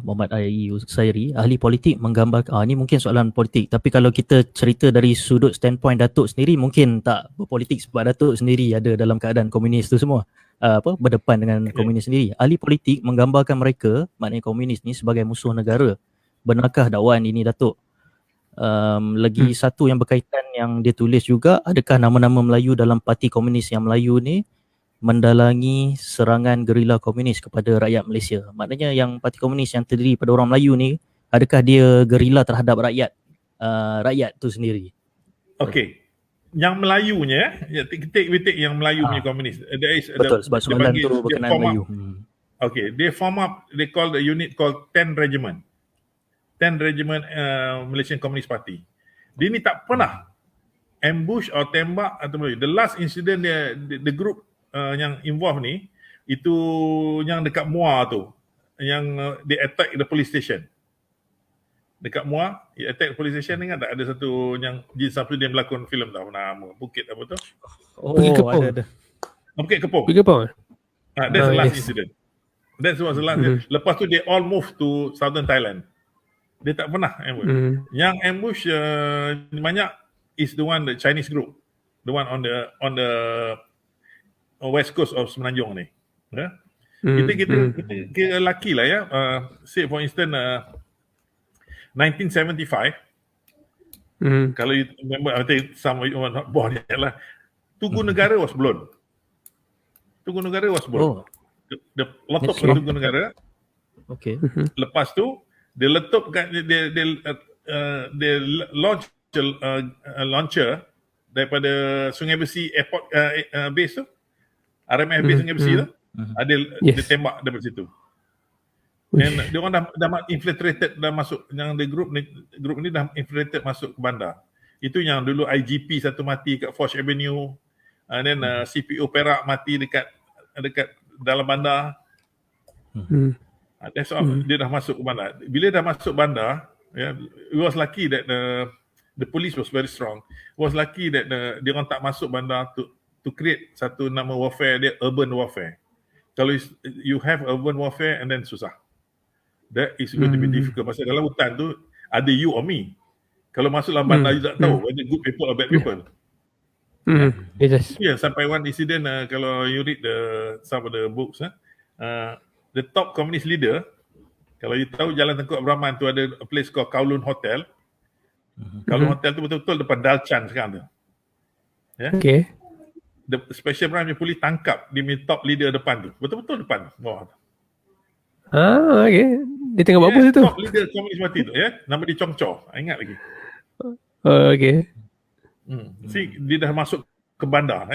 Muhammad Ai Usairi. Ahli politik menggambarkan, ni mungkin soalan politik, tapi kalau kita cerita dari sudut standpoint Datuk sendiri, mungkin tak berpolitik sebab Datuk sendiri ada dalam keadaan komunis tu semua. Berdepan dengan komunis sendiri. Ahli politik menggambarkan mereka, maknanya komunis ni, sebagai musuh negara. Benarkah dakwaan ini Datuk? Lagi satu yang berkaitan yang dia tulis juga, adakah nama-nama Melayu dalam parti komunis yang Melayu ni mendalangi serangan gerila komunis kepada rakyat Malaysia? Maknanya yang parti komunis yang terdiri pada orang Melayu ni, adakah dia gerila terhadap rakyat tu sendiri? Okay. Yang Melayunya, we take yang Melayu punya komunis. Betul, sebab soalan tu berkenaan Melayu. Okay, they form up, they call the unit called 10 Regiment. 10 Regiment Malaysian Communist Party. Dia ni tak pernah ambush atau tembak atau the last incident dia, the group yang involved ni, itu yang dekat Muar tu, yang they attack the police station. Dekat Muar, they attack the police station. Ingat tak ada satu yang Jin Samsudin berlakon filem tak nama Bukit apa tu? Bukit Kepong. Ada. Bukit Kepong. Bukit Kepong. That's the last incident. That was the last. Lepas tu they all move to southern Thailand. Dia tak pernah ambush. Yang ambush banyak is the one, the Chinese group, the one on the west coast of Semenanjung ni. Kita kira lucky lah ya. Say for instance 1975. Kalau you remember, I think some of you are not born yet lah. Tugu Negara was blown. Tugu Negara was blown. The letup Tugu Negara. Okay. Lepas tu dia letupkan, dia launch launcher daripada Sungai Besi airport base tu, RMF base Sungai Besi tu, dia tembak daripada situ. And dia orang dah infiltrated, dah masuk, yang the group ni dah infiltrated masuk ke bandar. Itu yang dulu IGP satu mati kat Foch Avenue, and then CPO Perak mati dekat dalam bandar. That's all. Dia dah masuk ke bandar. Bila dah masuk bandar, it was lucky that the police was very strong. It was lucky that dia orang tak masuk bandar to create satu nama warfare dia, urban warfare. Kalau you have urban warfare and then susah. That is going to be difficult. Pasal dalam hutan tu ada you or me. Kalau masuk dalam bandar you tak tahu whether good people or bad people. Yes. Yeah, sampai one incident, kalau you read some of the books, the top communist leader, kalau you tahu Jalan Tengku Abdul Rahman tu ada a place called Kowloon Hotel. Kowloon Hotel tu betul-betul depan Dalchan sekarang tu. Okay. The Special Branch Police tangkap dia punya top leader depan tu. Betul-betul depan bawah tu. Okay. Dia tengah buat apa situ? Top leader komunis parti tu, nama dia Chong Cho. Ingat lagi. Okay. See, dia dah masuk ke bandar,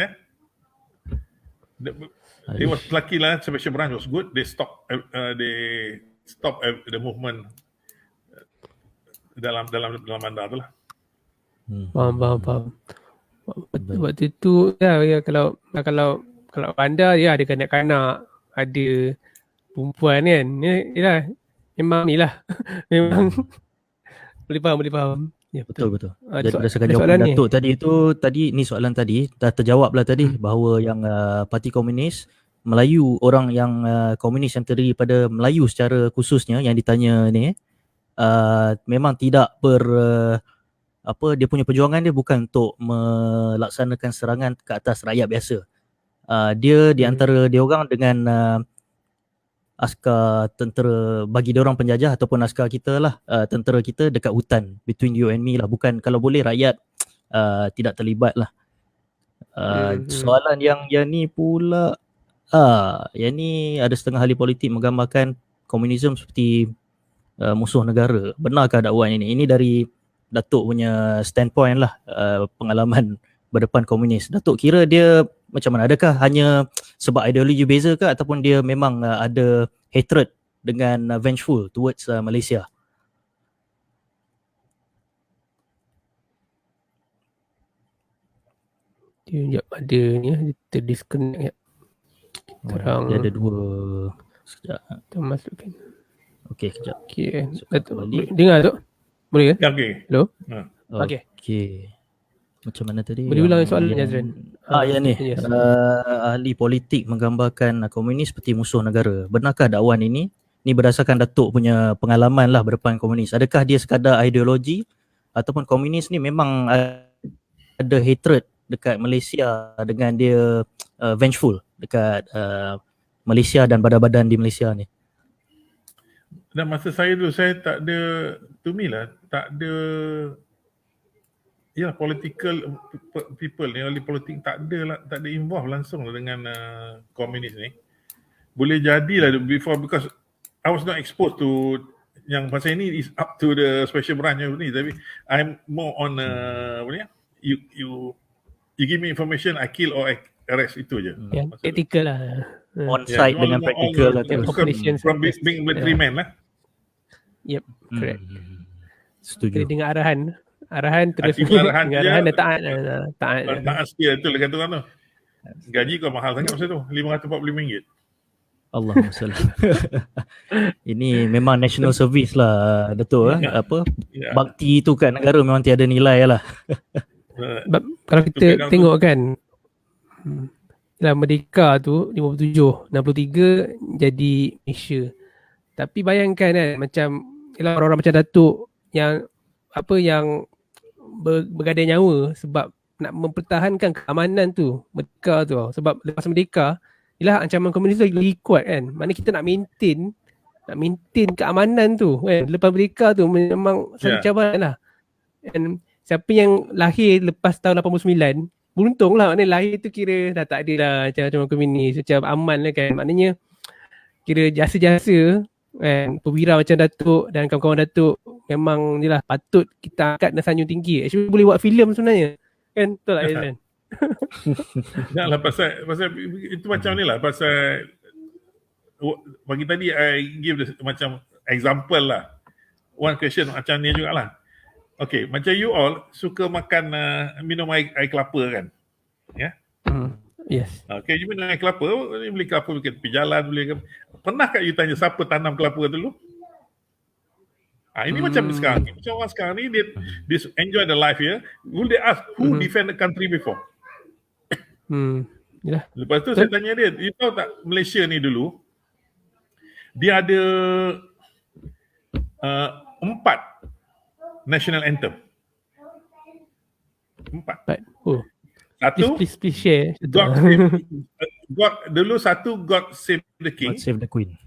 It was lucky lah. Special Branch was good. They stop the movement dalam bandar tu lah. Faham. Waktu tu ya kalau bandar ya ada kanak-kanak, ada perempuan kan. Yalah, memang ni lah. Memang boleh faham. Ya Betul. Ada Jadi berdasarkan jawapan soalan ni. Datuk tadi tu, ni soalan tadi dah terjawab lah tadi bahawa yang Parti Komunis Melayu, orang yang komunis yang terdiri pada Melayu secara khususnya yang ditanya ni memang tidak dia punya perjuangan dia bukan untuk melaksanakan serangan ke atas rakyat biasa. Dia di antara dia orang dengan askar tentera bagi dia orang penjajah ataupun askar kita lah, tentera kita dekat hutan, between you and me lah, bukan kalau boleh rakyat tidak terlibat lah. Soalan yang ni pula, yang ni ada setengah ahli politik menggambarkan komunisme seperti musuh negara. Benarkah dakwaan ini? Ini dari Datuk punya standpoint lah, pengalaman berdepan komunis. Datuk kira dia macam mana? Adakah hanya sebab ideologi beza ke ataupun dia memang ada hatred dengan vengeful towards Malaysia? Dia ada ni terdisconnect. Dia ada dua. Sekejap. Kita masukkan. Okey, kejap. Okey. Datuk balik. Dengar tu? Boleh ke? Ya, okey. Hello? Okey. Macam mana tadi? Boleh ulang soalan Azran? Yang ni. Yes. Ahli politik menggambarkan komunis seperti musuh negara. Benarkah dakwaan ini? Ni berdasarkan Datuk punya pengalaman lah berdepan komunis. Adakah dia sekadar ideologi ataupun komunis ni memang ada hatred dekat Malaysia dengan dia vengeful dekat Malaysia dan badan-badan di Malaysia ni? Dan masa saya dulu, saya tak ada, to me lah, tak ada, ya political people ni, ahli politik tak ada involve langsung lah dengan komunis ni. Boleh jadilah before, because I was not exposed to yang pasal ini is up to the special branch ni, tapi I'm more on apa ni, you give me information, I kill or I arrest, itu je. Yang ethical lah. On-site dengan practical lah tu. From being military man lah. Yep, correct. Setuju. Kena dengar arahan terus dengar arahan dengar je. arahan dan taat. Tak setia tu lah kata orang tu. Gaji kau mahal sangat masa tu, RM545. Allahumma salli. Ini memang national service lah, Datuk. Bakti tu kat negara memang tiada nilai lah. Kalau kita tengok kan, dalam Merdeka tu 57, 63 jadi Malaysia. Tapi bayangkan kan, macam orang-orang macam Datuk yang bergadai nyawa sebab nak mempertahankan keamanan tu, Merdeka tu. Sebab lepas Merdeka, ialah ancaman komunis tu lagi kuat kan. Maknanya kita nak maintain keamanan tu kan. Lepas Merdeka tu memang satu cabaran lah. And siapa yang lahir lepas tahun 89, beruntung lah, maknanya lahir tu kira dah tak ada lah macam komunis, macam aman lah kan. Maknanya kira jasa-jasa kan, perwira macam Datuk dan kawan-kawan Datuk memang ni lah patut kita angkat dan sanjung tinggi. Actually boleh buat filem sebenarnya kan, betul tak Azlan? Taklah pasal itu macam ni lah, pasal bagi tadi I give macam example lah, one question macam ni jugalah. Okay, macam you all suka makan minum air kelapa kan, ya? Yes. Okay, you minum air kelapa, you beli kelapa dekat tepi jalan, pernah kat you tanya siapa tanam kelapa dulu? Ini macam sekarang ni, macam orang sekarang ni dia enjoy the life here. Will they ask who defend the country before? Yalah. Lepas tu saya tanya dia, you tahu tak Malaysia ni dulu dia ada 4 national anthem. 4. Oh. Satu, please share. dulu satu God Save the King. God Save the Queen.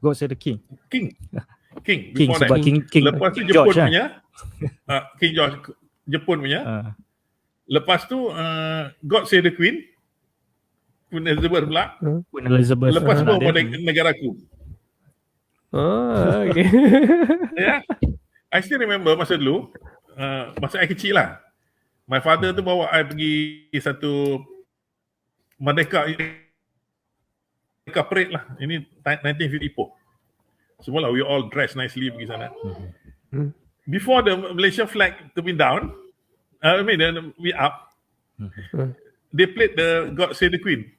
God Save the King. King Sebab King lepas tu King Jepun George, punya King George Jepun punya. Lepas tu God Save the Queen, Queen Elizabeth pula. Queen Elizabeth. Lepas tu pada negaraku. Okay. Yeah. I still remember masa dulu, masa I kecil lah, my father tu bawa I pergi satu Merdeka parade lah. Ini 1954. Semualah we all dress nicely pergi sana. Before the Malaysian flag to be down, we up, They played the God Save the Queen.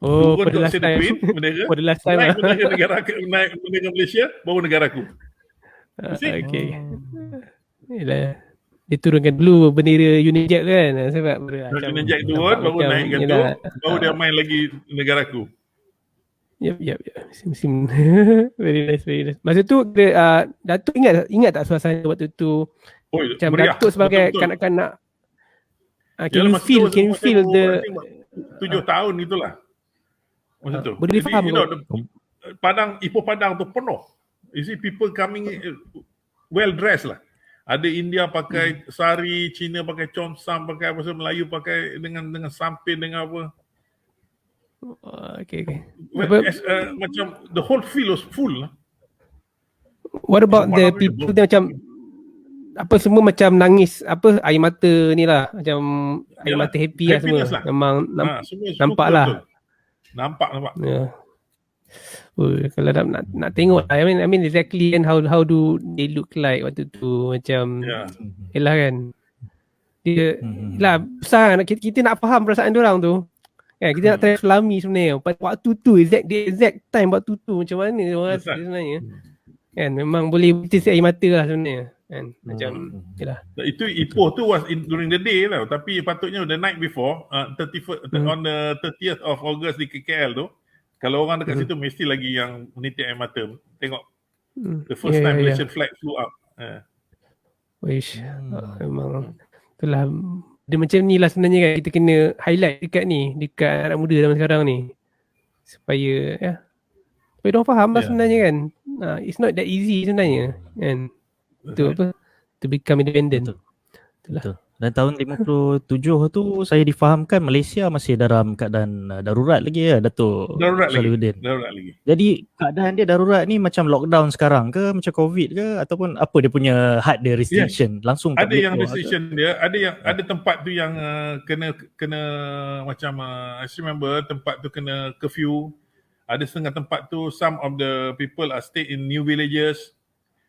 Oh, Turun for the God last Save the time. Queen, bendera. For the last time Naik lah. bendera Malaysia, baru negara aku. See? Okay. Yelah. Dia turunkan dulu bendera Union Jack kan, sebab Union Jack turun, baru naikkan tu, baru dia main lagi negara aku. Yep. Musim very nice. Masa tu Datuk ingat tak suasana waktu tu? Oh, Macam meriah. Datuk sebagai Betul-betul. kanak-kanak. Can Yalah, you masa feel tu the I think 7 tahun itulah. Masa tu. boleh Jadi, faham Ipoh Padang tu penuh. You see people coming well dressed lah. Ada India pakai sari, Cina pakai cheongsam, pakai apa semua, Melayu pakai dengan sampin dengan apa. Okay. Macam the whole field was full lah. What about the Malam people ni, dia macam apa semua macam nangis, apa air mata ni lah, macam air Yalah, mata happy lah semua. happiness lah. Memang Semua nampak betul. lah. Nampak. Ya. Kalau nak tengok, I mean exactly kan how do they look like waktu tu, macam yelah kan. Dia lah besar, kita nak faham perasaan dia orang tu. Kan kita nak try selami sebenarnya. Waktu tu exact time waktu tu macam mana dia orang rasa sebenarnya. Kan memang boleh tetes air mata lah sebenarnya. Kan macam yalah. Itu Ipoh tu was during the day lah, tapi patutnya the night before, on the 30th of August di KL tu, kalau orang dekat situ mesti lagi yang menitik air mata. Tengok the first time Malaysian flag flew up. Wish. Memang itulah dia macam ni lah sebenarnya kan, kita kena highlight dekat anak muda zaman sekarang ni, supaya diorang faham lah sebenarnya kan. It's not that easy sebenarnya kan. To become independent. Betul. Dan tahun 57 tu saya difahamkan Malaysia masih dalam keadaan darurat lagi ya, Datuk Salihuddin. Darurat lagi. Jadi keadaan dia darurat ni macam lockdown sekarang ke, macam COVID ke, ataupun apa dia punya had dia restriction? Langsung ada yang restriction dia, ada tempat tu yang kena macam I still remember tempat tu kena curfew. Ada setengah tempat tu some of the people are stay in new villages.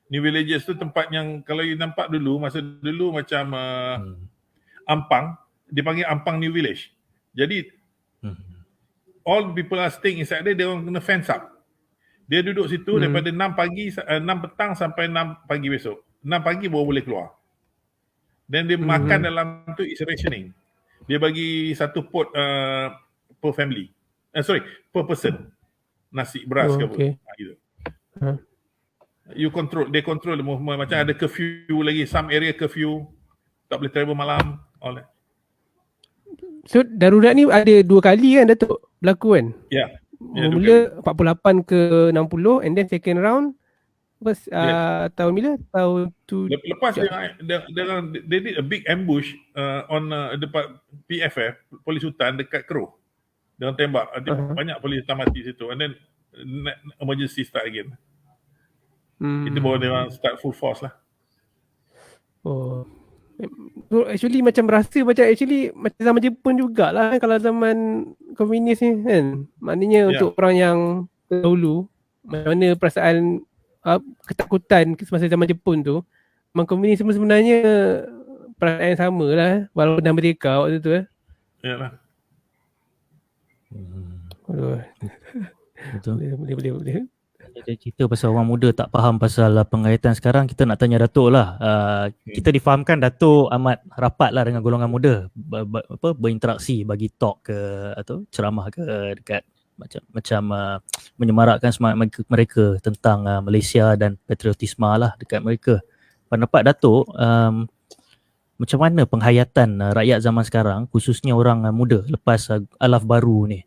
New villages tu tempat yang kalau you nampak dulu, masa dulu macam Ampang, dia panggil Ampang New Village. Jadi all people are staying inside dia orang kena fence up. Dia duduk situ daripada 6 petang sampai 6 pagi besok. 6 pagi baru boleh keluar. Dan dia makan dalam tu is rationing. Dia bagi satu pot per family. Per person. Nasi, beras ke apa. Gitu. They control the movement. Macam ada curfew lagi, some area curfew, tak boleh travel malam, all that. So darurat ni ada 2 kali kan Datuk berlaku kan? Ya. Mula 48 ke 60 and then second round tahun bila? Tahun tu. Lepas they did a big ambush on dekat PF polis hutan dekat Keruh. Dia tembak, banyak polis hutan mati situ, and then emergency start again. Itu baru dia orang start full force lah. So actually macam rasa macam zaman Jepun jugalah kalau zaman komunis ni kan. Maknanya untuk orang yang terdahulu, macam mana perasaan ketakutan semasa zaman Jepun tu, memang komunis sebenarnya perasaan yang sama lah walaupun dah merdeka waktu tu Yalah. Betul. Boleh. Dia cerita pasal orang muda tak faham pasal pengajian sekarang. Kita nak tanya Datuk lah. Kita difahamkan Datuk amat rapat lah dengan golongan muda, berinteraksi, bagi talk ke atau ceramah ke dekat macam menyemarakkan semangat mereka tentang Malaysia dan patriotisme lah dekat mereka. Pendapat Datuk, macam mana penghayatan rakyat zaman sekarang, khususnya orang muda lepas alaf baru ni?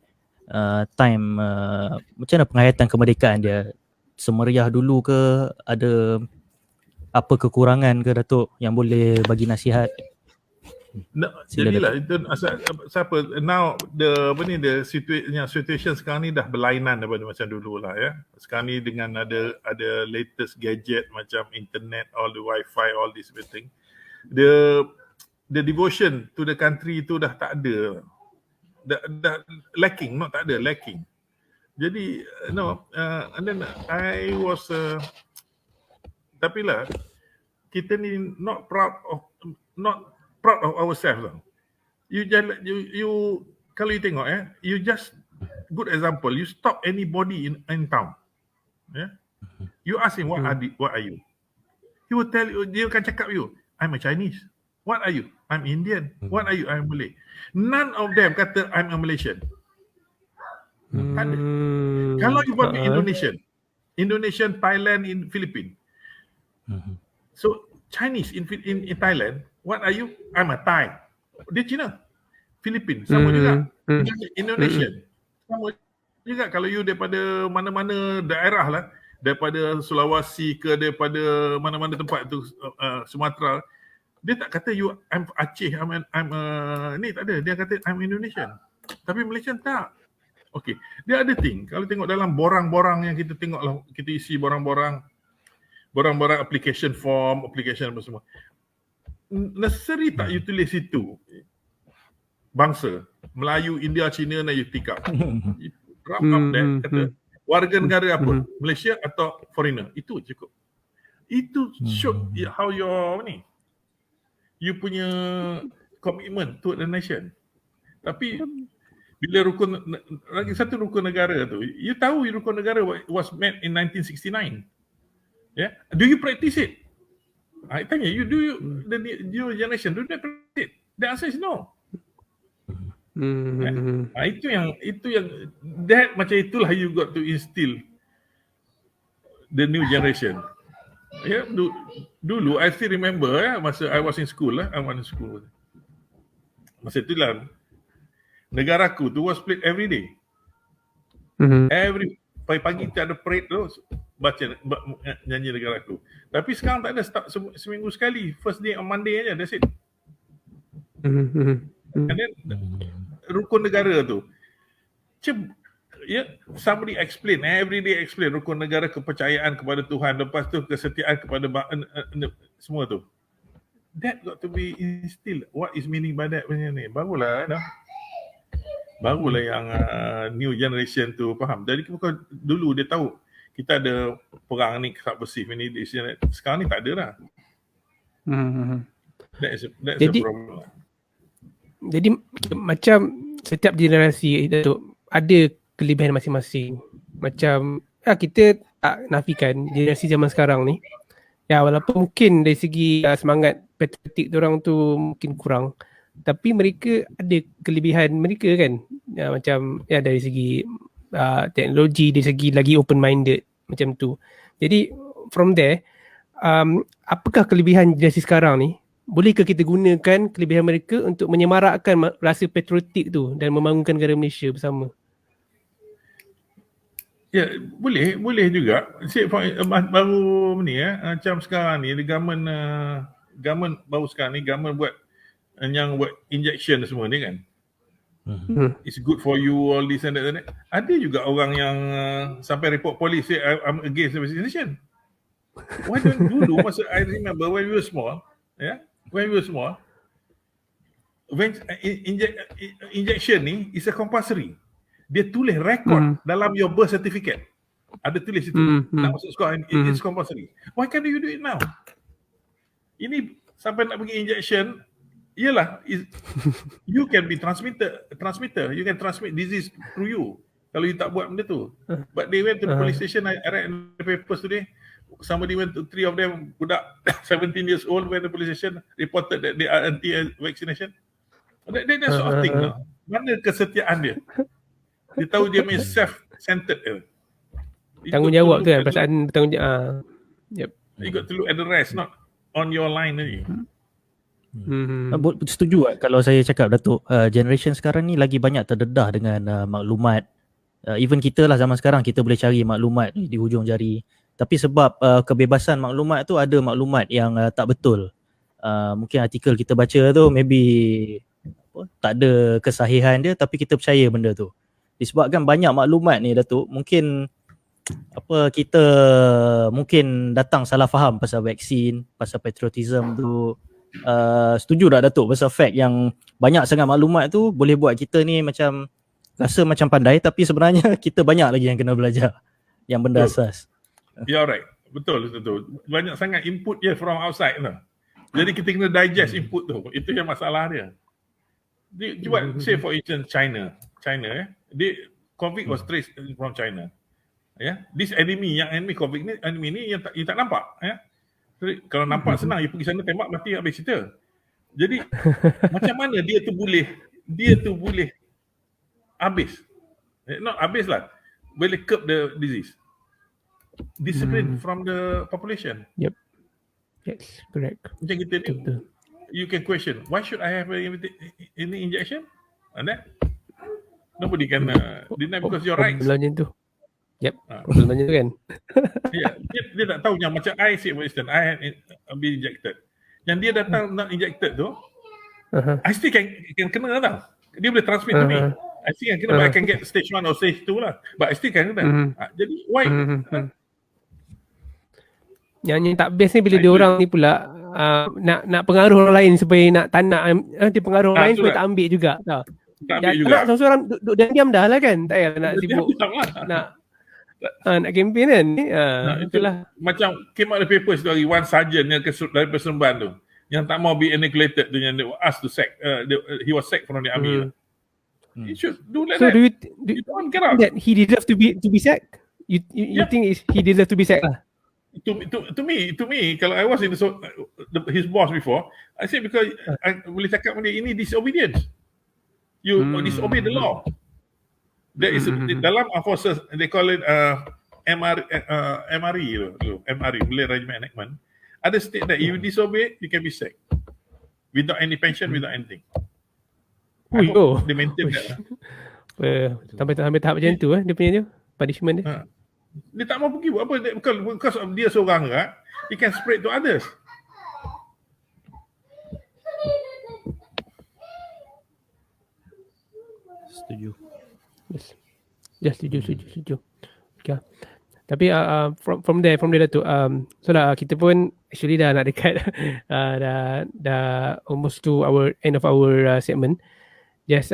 Macam mana penghayatan kemerdekaan dia? Semeriah dulu ke? Ada apa kekurangan ke Datuk yang boleh bagi nasihat? Jadilah itu siapa now the situation sekarang ni dah berlainan daripada macam dulu lah ya. Sekarang ni dengan ada latest gadget macam internet, all the wifi, all this thing. The devotion to the country tu dah tak ada. Dah lacking. Jadi and then I was tapi lah kita ni not proud of ourselves lah. you kalau you tengok you just good example, you stop anybody in town. You ask him what are you? He will tell you, dia akan cakap you, I'm a Chinese. What are you? I'm Indian. What are you? I'm Malay. None of them kata I'm a Malaysian. Tak ada. Kalau you buat Indonesian, Thailand, in Philippines. So Chinese in Thailand, what are you? I'm a Thai. Dia Cina. Philippines sama juga. Indonesian sama juga. Kalau you daripada mana-mana daerah lah, daripada Sulawesi ke daripada mana-mana tempat tu, Sumatera, dia tak kata you I'm Aceh, I'm ni tak ada. Dia kata I'm Indonesian. Tapi Malaysian tak. Okay, dia ada thing. Kalau tengok dalam borang-borang yang kita tengok lah, kita isi borang-borang application form, application apa semua. Necessary tak you tulis itu bangsa Melayu, India, Cina, dan you tick up. Wrap up that, kata warga negara apa? Malaysia atau foreigner. Itu cukup. Itu show how your you punya commitment to the nation. Tapi bila lagi satu rukun negara tu, you tahu rukun negara was made in 1969. Yeah, do you practice it? I tanya you, the new generation, do they practice it? The answer is no. Itu yang that macam itulah you got to instill the new generation. Dulu I still remember masa I was in school masa tu lah negaraku tu was played every day. Every pagi-pagi ada parade tu baca nyanyi negaraku. Tapi sekarang tak ada, start seminggu sekali, first day on Monday aja, that's it. And then rukun negara tu somebody explain, every day explain rukun negara, kepercayaan kepada Tuhan, lepas tu kesetiaan kepada semua tu. That got to be instilled. What is meaning by that macam ni? Barulah yang new generation tu faham. Jadi dulu dia tahu kita ada perang ni, kesak bersih ni, sekarang ni tak ada lah. That's jadi, a problem. Jadi macam setiap generasi Datuk ada kelebihan masing-masing. Macam kita tak nafikan generasi zaman sekarang ni, walaupun mungkin dari segi semangat patriotik diorang tu mungkin kurang, tapi mereka ada kelebihan mereka kan, macam dari segi teknologi, dari segi lagi open minded macam tu. Jadi from there, apakah kelebihan generasi sekarang ni? Bolehkah kita gunakan kelebihan mereka untuk menyemarakkan rasa patriotik tu dan membangunkan negara Malaysia bersama? Ya, boleh juga. Baru ni macam sekarang ni government baru sekarang ni government buat injection semua ni kan. It's good for you, all this and that. Ada juga orang yang sampai report polis say I'm against the vaccination. Why don't dulu masa I remember when we were small, when injection ni is a compulsory. Dia tulis record dalam your birth certificate. Ada tulis itu. Nak masuk sekolah, it's compulsory. Why can't you do it now? Ini sampai nak pergi injection, yelah, you can be transmitter. You can transmit disease through you kalau you tak buat benda tu. But they went to the police station. I read in the papers today, somebody went to, 3 of them, budak 17 years old, went to the police station, reported that they are anti-vaccination. That sort of thing now. Mana kesetiaan dia? Dia tahu dia main self-centered. Tanggungjawab tu kan, perasaan bertanggungjawab. You got to look at the rest, not on your line ni. Setuju kalau saya cakap, Datuk, generation sekarang ni lagi banyak terdedah dengan maklumat. Even kita lah zaman sekarang, kita boleh cari maklumat di hujung jari. Tapi sebab kebebasan maklumat tu, ada maklumat yang tak betul. Mungkin artikel kita baca tu maybe tak ada kesahihan dia, tapi kita percaya benda tu. Disebabkan banyak maklumat ni, Datuk, mungkin kita mungkin datang salah faham pasal vaksin, pasal patriotism tu. Setuju tak, Datuk, pasal fact yang banyak sangat maklumat tu boleh buat kita ni macam rasa macam pandai, tapi sebenarnya kita banyak lagi yang kena belajar, yang benda asas. Yeah, right. Betul. Banyak sangat input from outside tu. Jadi kita kena digest input tu. Itu yang masalah dia. Cuba say for instance China, COVID was traced from China. This enemy COVID ni, enemy ni yang tak nampak. Jadi, kalau nampak senang, you pergi sana tembak mati habis cerita. Jadi macam mana dia tu boleh habis? Not habis lah, boleh curb the disease. Discipline from the population. Yep. Yes, correct. Macam kita ni, Betul. you can question, why should I have any injection? And then nobody can deny because you're right. Problemnya tu. Yep, problemnya tu kan. Dia tak tahu yang macam I say for instance, I had been injected. Yang dia datang nak injected tu, I still can kena tau. Dia boleh transmit to me. I still can kena, but I can get stage 1 or stage 2 lah. But I still can kena. Jadi why? Yang tak best ni bila dia orang ni pula nak pengaruh orang lain supaya nak tak nak dia pengaruh orang lain supaya tak ambil juga tau. Tak ambil juga. Nak seorang-seorang duduk diam dah lah kan. Tak payah nak sibuk nak campaign kan. Itulah. Macam came out the papers tu hari one sergeant yang dari Persembahan tu yang tak mau be inoculated tu, yang they were asked to sack, he was sacked from the army. He should do like that. So do you get out. that he deserves to be sacked? You think he deserves to be sacked lah? To me, kalau I was in his boss before, I say because I boleh cakap dia ini disobedience. You disobey the law. There is dalam forces they call it MRE, Malay Regiment Enactment. Ada state that you disobey, you can be sacked without any pension, without anything. They maintain that. Sampai tahap macam tu dia punya punishment dia. Dia tak mau pergi buat apa, because of dia seorang he can spread to others. Setuju. Yes, setuju. Okay. Tapi from there Datuk, so lah kita pun actually dah nak dekat dah almost to our end of our segment. Just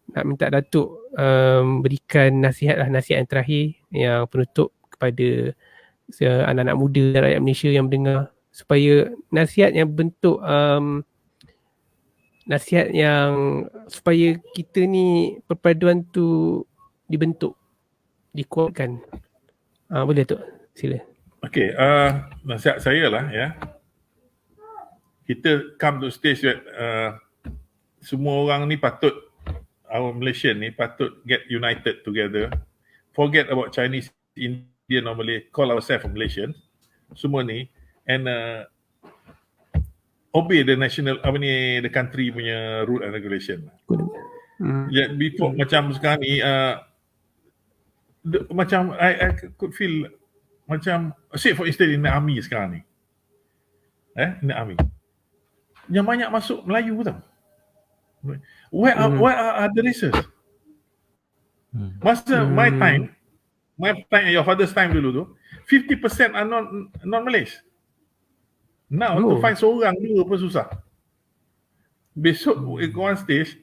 nak minta Datuk berikan nasihat yang terakhir, yang penutup kepada anak-anak muda dan rakyat Malaysia yang mendengar, supaya nasihat yang bentuk nasihat yang supaya kita ni perpaduan tu dibentuk, dikuatkan. Boleh Datuk, sila. Okay, nasihat saya lah kita come to stage that semua orang ni patut, our Malaysian ni patut get united together, forget about Chinese, Indian or Malay, call ourselves Malaysian semua ni, and obey the national the country punya rule and regulation. Before macam sekarang ni macam I could feel macam, say for instance in the army sekarang ni, in the army yang banyak masuk Melayu tau. Where are other races? Masa my time and your father's time dulu tu, 50% are non-Malays. Now to find seorang dua pun susah. Besok at one stage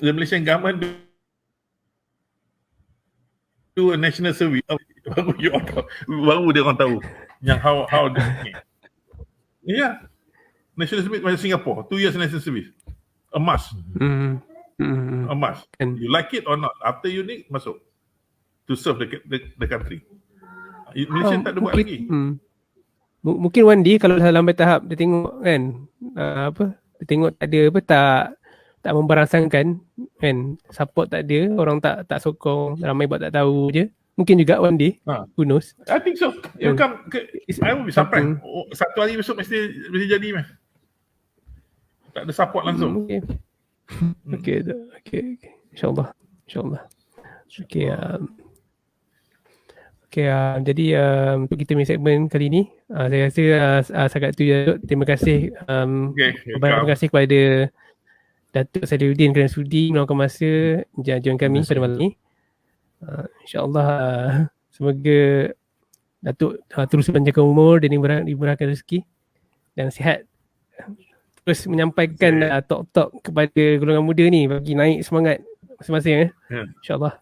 the Malaysian government do a national service, baru dia orang tahu yang how national service macam Singapore, 2 years national service, a must. A must. You like it or not, after you need masuk to serve the country. Malaysia tak ada buat lagi. Mungkin one day kalau dah lambat tahap dia tengok kan dia tengok tak ada tak memberangsangkan kan, support tak ada, orang tak sokong, ramai buat tak tahu je, mungkin juga one day, who knows. I think so. I will be surprised. Satu hari besok mesti jadi meh. Tak ada support langsung. Okay. InsyaAllah. Jadi untuk kita punya segmen kali ni, saya rasa sangat tu je. Terima kasih. Terima kasih kepada Datuk Sadiuddin kerana sudi meluangkan masa join kami pada malam ni. InsyaAllah semoga Datuk terus panjangkan umur dan dimurahkan rezeki dan sihat. Terus menyampaikan talk-talk kepada golongan muda ni bagi naik semangat masing-masing. InsyaAllah.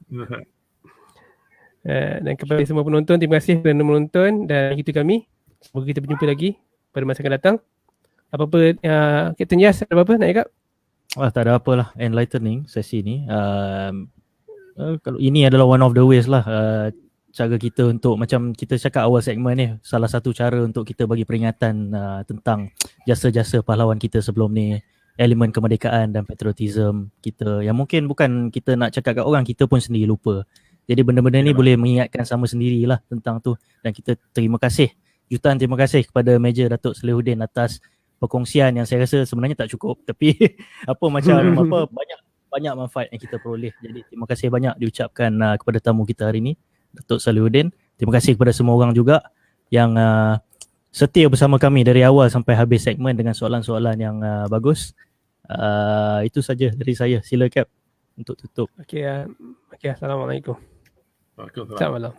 Dan kepada semua penonton, terima kasih kerana menonton dan itu kami. Semoga kita berjumpa lagi pada masa akan datang. Apa-apa Captain Yas, ada apa-apa nak cakap? Tak ada apalah, enlightening sesi ni. Kalau ini adalah one of the ways lah, cara kita untuk, macam kita cakap awal segmen ni, salah satu cara untuk kita bagi peringatan tentang jasa-jasa pahlawan kita sebelum ni, elemen kemerdekaan dan patriotism kita, yang mungkin bukan kita nak cakap kat orang, kita pun sendiri lupa. Jadi benda-benda ni boleh mengingatkan sama sendirilah tentang tu. Dan kita terima kasih, jutaan terima kasih kepada Major Datuk Salihuddin atas perkongsian yang saya rasa sebenarnya tak cukup, tapi banyak manfaat yang kita peroleh. Jadi terima kasih banyak diucapkan kepada tamu kita hari ini, Datuk Salihuddin. Terima kasih kepada semua orang juga yang setia bersama kami dari awal sampai habis segmen dengan soalan-soalan yang bagus. Itu saja dari saya. Sila Cap untuk tutup. Okey, Assalamualaikum. Waalaikumsalam. Selamat malam.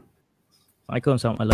Waalaikumsalam.